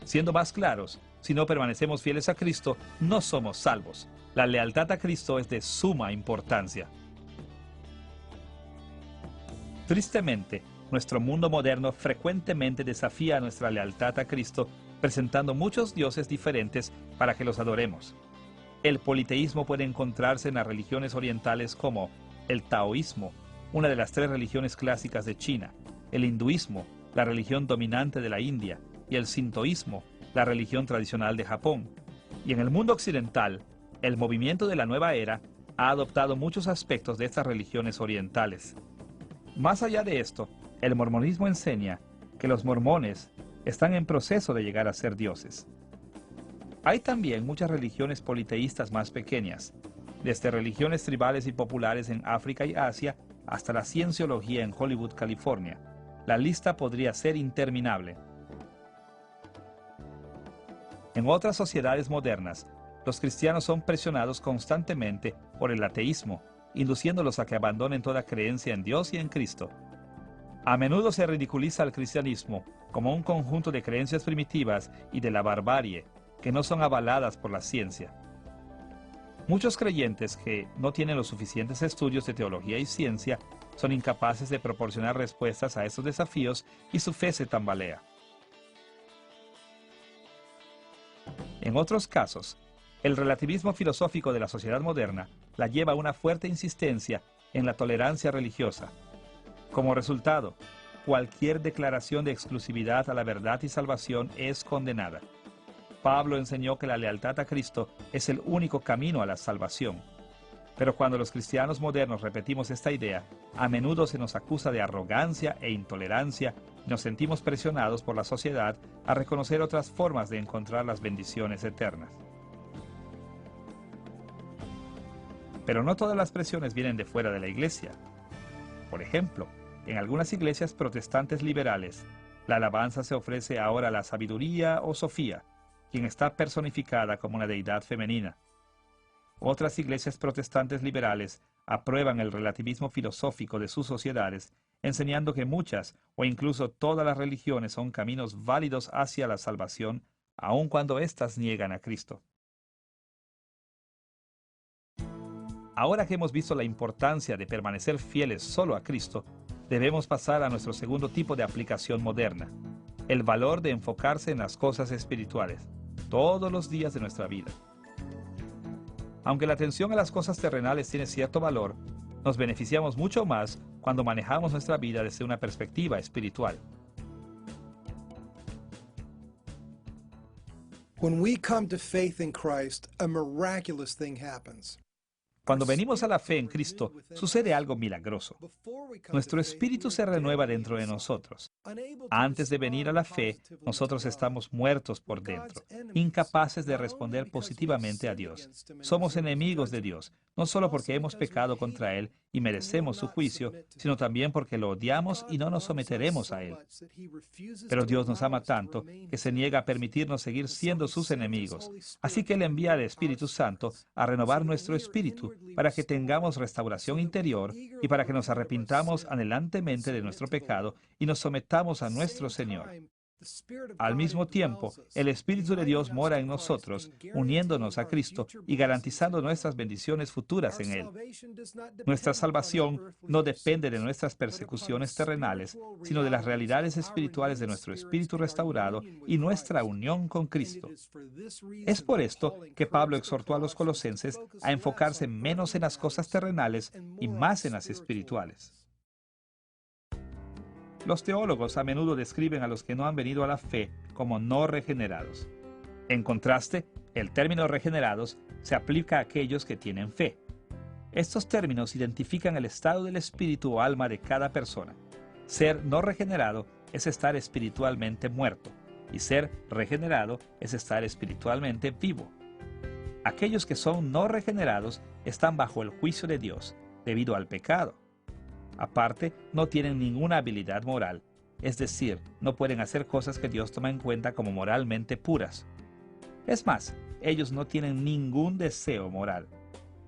Siendo más claros, si no permanecemos fieles a Cristo, no somos salvos. La lealtad a Cristo es de suma importancia. Tristemente, nuestro mundo moderno frecuentemente desafía nuestra lealtad a Cristo, presentando muchos dioses diferentes para que los adoremos. El politeísmo puede encontrarse en las religiones orientales como el taoísmo, una de las 3 religiones clásicas de China, el hinduismo, la religión dominante de la India, y el sintoísmo, la religión tradicional de Japón. Y en el mundo occidental, el movimiento de la nueva era ha adoptado muchos aspectos de estas religiones orientales. Más allá de esto, el mormonismo enseña que los mormones están en proceso de llegar a ser dioses. Hay también muchas religiones politeístas más pequeñas, desde religiones tribales y populares en África y Asia hasta la cienciología en Hollywood, California. La lista podría ser interminable. En otras sociedades modernas, los cristianos son presionados constantemente por el ateísmo, induciéndolos a que abandonen toda creencia en Dios y en Cristo. A menudo se ridiculiza al cristianismo como un conjunto de creencias primitivas y de la barbarie que no son avaladas por la ciencia. Muchos creyentes que no tienen los suficientes estudios de teología y ciencia son incapaces de proporcionar respuestas a estos desafíos y su fe se tambalea. En otros casos, el relativismo filosófico de la sociedad moderna la lleva a una fuerte insistencia en la tolerancia religiosa. Como resultado, cualquier declaración de exclusividad a la verdad y salvación es condenada. Pablo enseñó que la lealtad a Cristo es el único camino a la salvación. Pero cuando los cristianos modernos repetimos esta idea, a menudo se nos acusa de arrogancia e intolerancia y nos sentimos presionados por la sociedad a reconocer otras formas de encontrar las bendiciones eternas. Pero no todas las presiones vienen de fuera de la iglesia. Por ejemplo, en algunas iglesias protestantes liberales, la alabanza se ofrece ahora a la sabiduría o Sofía, quien está personificada como una deidad femenina. Otras iglesias protestantes liberales aprueban el relativismo filosófico de sus sociedades, enseñando que muchas o incluso todas las religiones son caminos válidos hacia la salvación, aun cuando éstas niegan a Cristo. Ahora que hemos visto la importancia de permanecer fieles solo a Cristo, debemos pasar a nuestro segundo tipo de aplicación moderna, el valor de enfocarse en las cosas espirituales, todos los días de nuestra vida. Aunque la atención a las cosas terrenales tiene cierto valor, nos beneficiamos mucho más cuando manejamos nuestra vida desde una perspectiva espiritual. When we come to faith in Christ, a miraculous thing happens. Cuando venimos a la fe en Cristo, sucede algo milagroso. Nuestro espíritu se renueva dentro de nosotros. Antes de venir a la fe, nosotros estamos muertos por dentro, incapaces de responder positivamente a Dios. Somos enemigos de Dios, no solo porque hemos pecado contra Él y merecemos su juicio, sino también porque lo odiamos y no nos someteremos a Él. Pero Dios nos ama tanto que se niega a permitirnos seguir siendo sus enemigos. Así que Él envía al Espíritu Santo a renovar nuestro espíritu para que tengamos restauración interior y para que nos arrepintamos anhelantemente de nuestro pecado y nos sometamos a nuestro Señor. Al mismo tiempo, el Espíritu de Dios mora en nosotros, uniéndonos a Cristo y garantizando nuestras bendiciones futuras en Él. Nuestra salvación no depende de nuestras persecuciones terrenales, sino de las realidades espirituales de nuestro espíritu restaurado y nuestra unión con Cristo. Es por esto que Pablo exhortó a los colosenses a enfocarse menos en las cosas terrenales y más en las espirituales. Los teólogos a menudo describen a los que no han venido a la fe como no regenerados. En contraste, el término regenerados se aplica a aquellos que tienen fe. Estos términos identifican el estado del espíritu o alma de cada persona. Ser no regenerado es estar espiritualmente muerto, y ser regenerado es estar espiritualmente vivo. Aquellos que son no regenerados están bajo el juicio de Dios, debido al pecado. Aparte, no tienen ninguna habilidad moral, es decir, no pueden hacer cosas que Dios toma en cuenta como moralmente puras. Es más, ellos no tienen ningún deseo moral,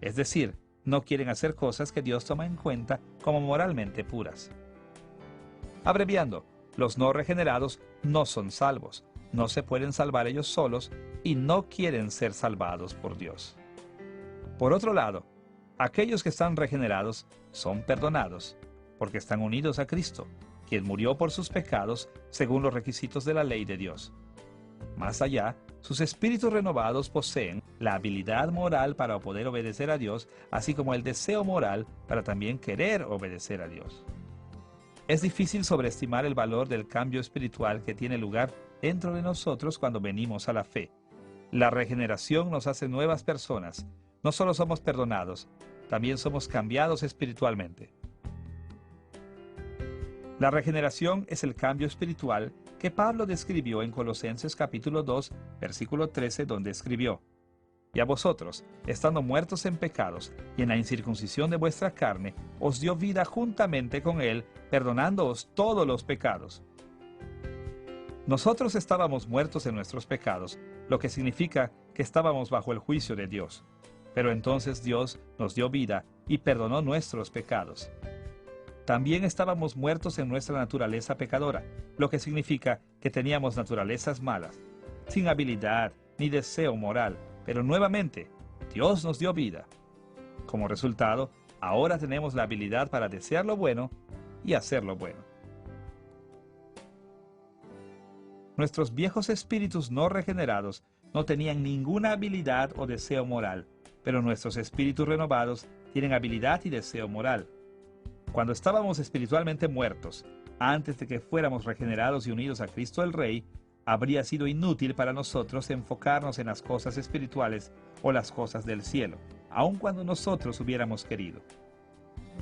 es decir, no quieren hacer cosas que Dios toma en cuenta como moralmente puras. Abreviando, los no regenerados no son salvos, no se pueden salvar ellos solos y no quieren ser salvados por Dios. Por otro lado, aquellos que están regenerados son perdonados, porque están unidos a Cristo, quien murió por sus pecados según los requisitos de la ley de Dios. Más allá, sus espíritus renovados poseen la habilidad moral para poder obedecer a Dios, así como el deseo moral para también querer obedecer a Dios. Es difícil sobreestimar el valor del cambio espiritual que tiene lugar dentro de nosotros cuando venimos a la fe. La regeneración nos hace nuevas personas. No solo somos perdonados, también somos cambiados espiritualmente. La regeneración es el cambio espiritual que Pablo describió en Colosenses capítulo 2, versículo 13, donde escribió: Y a vosotros, estando muertos en pecados y en la incircuncisión de vuestra carne, os dio vida juntamente con él, perdonándoos todos los pecados. Nosotros estábamos muertos en nuestros pecados, lo que significa que estábamos bajo el juicio de Dios. Pero entonces Dios nos dio vida y perdonó nuestros pecados. También estábamos muertos en nuestra naturaleza pecadora, lo que significa que teníamos naturalezas malas, sin habilidad ni deseo moral, pero nuevamente, Dios nos dio vida. Como resultado, ahora tenemos la habilidad para desear lo bueno y hacer lo bueno. Nuestros viejos espíritus no regenerados no tenían ninguna habilidad o deseo moral, pero nuestros espíritus renovados tienen habilidad y deseo moral. Cuando estábamos espiritualmente muertos, antes de que fuéramos regenerados y unidos a Cristo el Rey, habría sido inútil para nosotros enfocarnos en las cosas espirituales o las cosas del cielo, aun cuando nosotros hubiéramos querido.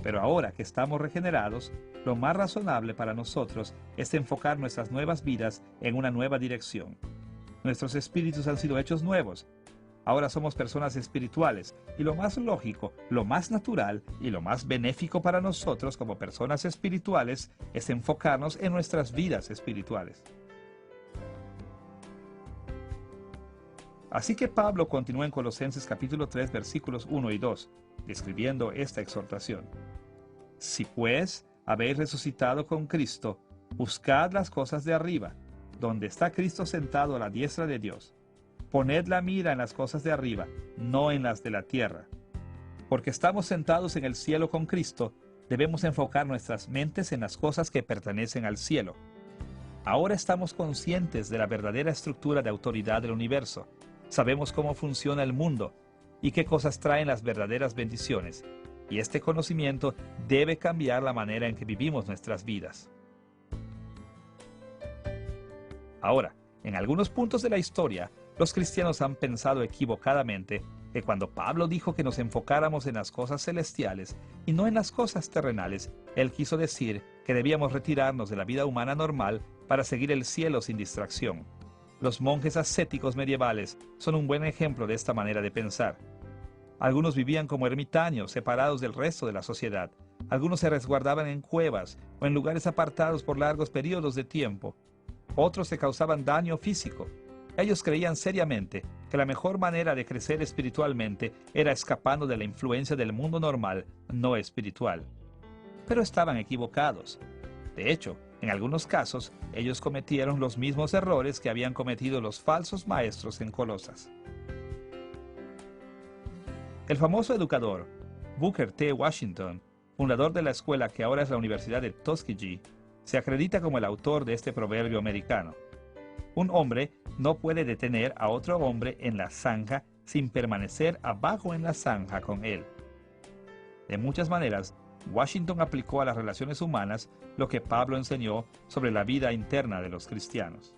Pero ahora que estamos regenerados, lo más razonable para nosotros es enfocar nuestras nuevas vidas en una nueva dirección. Nuestros espíritus han sido hechos nuevos. Ahora somos personas espirituales, y lo más lógico, lo más natural y lo más benéfico para nosotros como personas espirituales es enfocarnos en nuestras vidas espirituales. Así que Pablo continúa en Colosenses capítulo 3 versículos 1 y 2, describiendo esta exhortación. Si pues habéis resucitado con Cristo, buscad las cosas de arriba, donde está Cristo sentado a la diestra de Dios. Poned la mira en las cosas de arriba, no en las de la tierra. Porque estamos sentados en el cielo con Cristo, debemos enfocar nuestras mentes en las cosas que pertenecen al cielo. Ahora estamos conscientes de la verdadera estructura de autoridad del universo. Sabemos cómo funciona el mundo y qué cosas traen las verdaderas bendiciones. Y este conocimiento debe cambiar la manera en que vivimos nuestras vidas. Ahora, en algunos puntos de la historia, los cristianos han pensado equivocadamente que cuando Pablo dijo que nos enfocáramos en las cosas celestiales y no en las cosas terrenales, él quiso decir que debíamos retirarnos de la vida humana normal para seguir el cielo sin distracción. Los monjes ascéticos medievales son un buen ejemplo de esta manera de pensar. Algunos vivían como ermitaños, separados del resto de la sociedad. Algunos se resguardaban en cuevas o en lugares apartados por largos periodos de tiempo. Otros se causaban daño físico. Ellos creían seriamente que la mejor manera de crecer espiritualmente era escapando de la influencia del mundo normal, no espiritual. Pero estaban equivocados. De hecho, en algunos casos, ellos cometieron los mismos errores que habían cometido los falsos maestros en Colosas. El famoso educador Booker T. Washington, fundador de la escuela que ahora es la Universidad de Tuskegee, se acredita como el autor de este proverbio americano. Un hombre no puede detener a otro hombre en la zanja sin permanecer abajo en la zanja con él. De muchas maneras, Washington aplicó a las relaciones humanas lo que Pablo enseñó sobre la vida interna de los cristianos.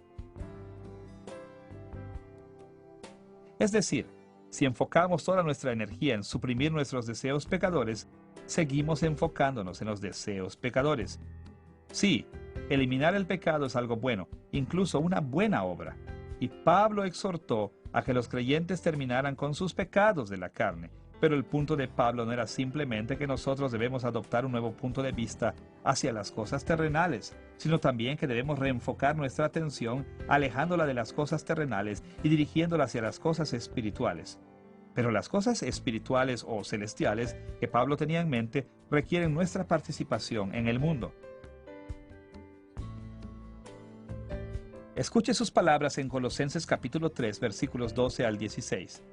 Es decir, si enfocamos toda nuestra energía en suprimir nuestros deseos pecadores, seguimos enfocándonos en los deseos pecadores. Sí, eliminar el pecado es algo bueno, incluso una buena obra. Y Pablo exhortó a que los creyentes terminaran con sus pecados de la carne. Pero el punto de Pablo no era simplemente que nosotros debemos adoptar un nuevo punto de vista hacia las cosas terrenales, sino también que debemos reenfocar nuestra atención alejándola de las cosas terrenales y dirigiéndola hacia las cosas espirituales. Pero las cosas espirituales o celestiales que Pablo tenía en mente requieren nuestra participación en el mundo. Escuche sus palabras en Colosenses capítulo 3, versículos 12 al 16.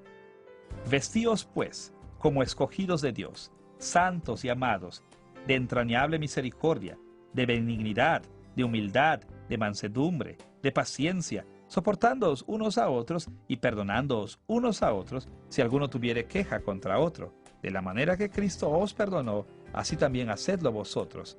Vestíos, pues, como escogidos de Dios, santos y amados, de entrañable misericordia, de benignidad, de humildad, de mansedumbre, de paciencia, soportándoos unos a otros y perdonándoos unos a otros si alguno tuviere queja contra otro. De la manera que Cristo os perdonó, así también hacedlo vosotros.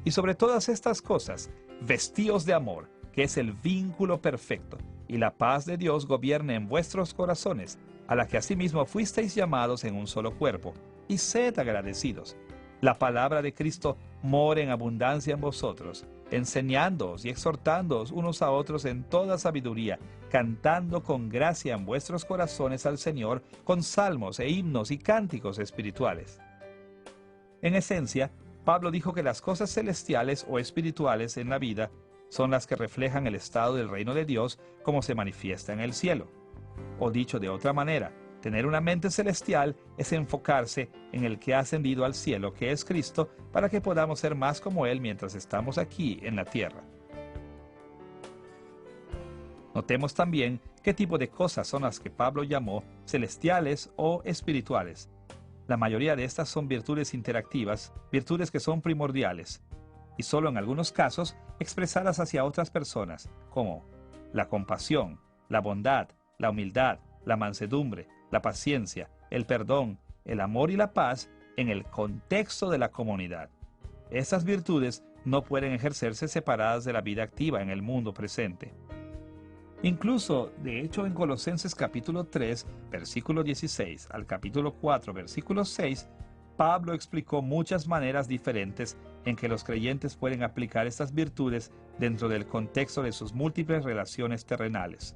Y sobre todas estas cosas, vestíos de amor, que es el vínculo perfecto, y la paz de Dios gobierne en vuestros corazones, a la que asimismo fuisteis llamados en un solo cuerpo, y sed agradecidos. La palabra de Cristo more en abundancia en vosotros, enseñándoos y exhortándoos unos a otros en toda sabiduría, cantando con gracia en vuestros corazones al Señor, con salmos e himnos y cánticos espirituales. En esencia, Pablo dijo que las cosas celestiales o espirituales en la vida son las que reflejan el estado del reino de Dios como se manifiesta en el cielo. O dicho de otra manera, tener una mente celestial es enfocarse en el que ha ascendido al cielo, que es Cristo, para que podamos ser más como Él mientras estamos aquí en la tierra. Notemos también qué tipo de cosas son las que Pablo llamó celestiales o espirituales. La mayoría de estas son virtudes interactivas, virtudes que son primordiales, y solo en algunos casos expresadas hacia otras personas, como la compasión, la bondad, la humildad, la mansedumbre, la paciencia, el perdón, el amor y la paz en el contexto de la comunidad. Estas virtudes no pueden ejercerse separadas de la vida activa en el mundo presente. Incluso, de hecho, en Colosenses capítulo 3, versículo 16 al capítulo 4, versículo 6, Pablo explicó muchas maneras diferentes en que los creyentes pueden aplicar estas virtudes dentro del contexto de sus múltiples relaciones terrenales.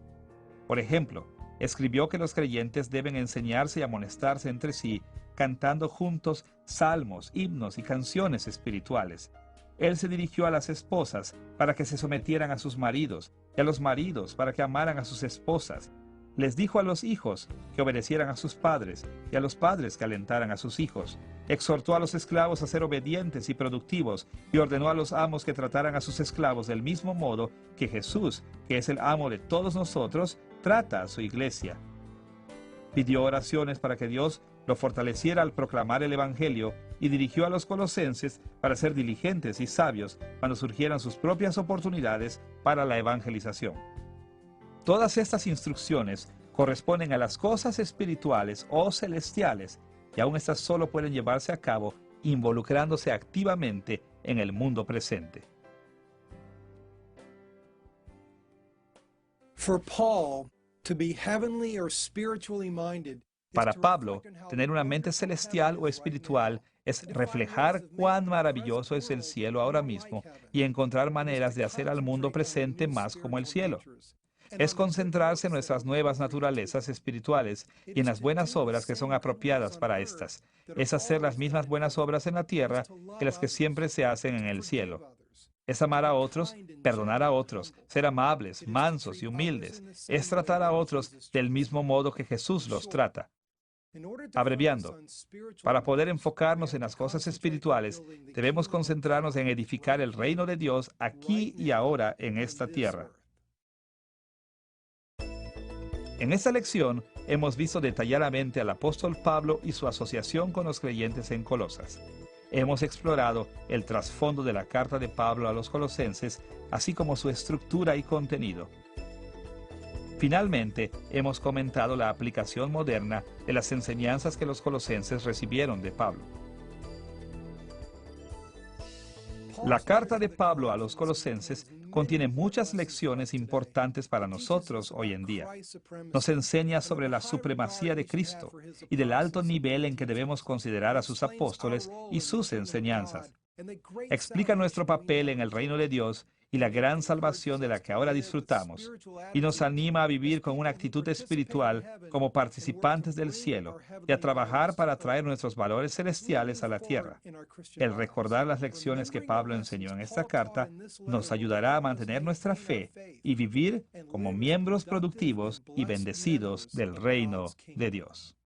Por ejemplo, escribió que los creyentes deben enseñarse y amonestarse entre sí, cantando juntos salmos, himnos y canciones espirituales. Él se dirigió a las esposas para que se sometieran a sus maridos, y a los maridos para que amaran a sus esposas. Les dijo a los hijos que obedecieran a sus padres, y a los padres que alentaran a sus hijos. Exhortó a los esclavos a ser obedientes y productivos, y ordenó a los amos que trataran a sus esclavos del mismo modo que Jesús, que es el amo de todos nosotros, trata a su iglesia. Pidió oraciones para que Dios lo fortaleciera al proclamar el Evangelio y dirigió a los colosenses para ser diligentes y sabios cuando surgieran sus propias oportunidades para la evangelización. Todas estas instrucciones corresponden a las cosas espirituales o celestiales, y aún estas solo pueden llevarse a cabo involucrándose activamente en el mundo presente. Para Pablo, tener una mente celestial o espiritual es reflejar cuán maravilloso es el cielo ahora mismo y encontrar maneras de hacer al mundo presente más como el cielo. Es concentrarse en nuestras nuevas naturalezas espirituales y en las buenas obras que son apropiadas para estas. Es hacer las mismas buenas obras en la tierra que las que siempre se hacen en el cielo. Es amar a otros, perdonar a otros, ser amables, mansos y humildes. Es tratar a otros del mismo modo que Jesús los trata. Abreviando, para poder enfocarnos en las cosas espirituales, debemos concentrarnos en edificar el reino de Dios aquí y ahora en esta tierra. En esta lección hemos visto detalladamente al apóstol Pablo y su asociación con los creyentes en Colosas. Hemos explorado el trasfondo de la carta de Pablo a los colosenses, así como su estructura y contenido. Finalmente, hemos comentado la aplicación moderna de las enseñanzas que los colosenses recibieron de Pablo. La carta de Pablo a los colosenses contiene muchas lecciones importantes para nosotros hoy en día. Nos enseña sobre la supremacía de Cristo y del alto nivel en que debemos considerar a sus apóstoles y sus enseñanzas. Explica nuestro papel en el reino de Dios y la gran salvación de la que ahora disfrutamos, y nos anima a vivir con una actitud espiritual como participantes del cielo y a trabajar para traer nuestros valores celestiales a la tierra. El recordar las lecciones que Pablo enseñó en esta carta nos ayudará a mantener nuestra fe y vivir como miembros productivos y bendecidos del reino de Dios.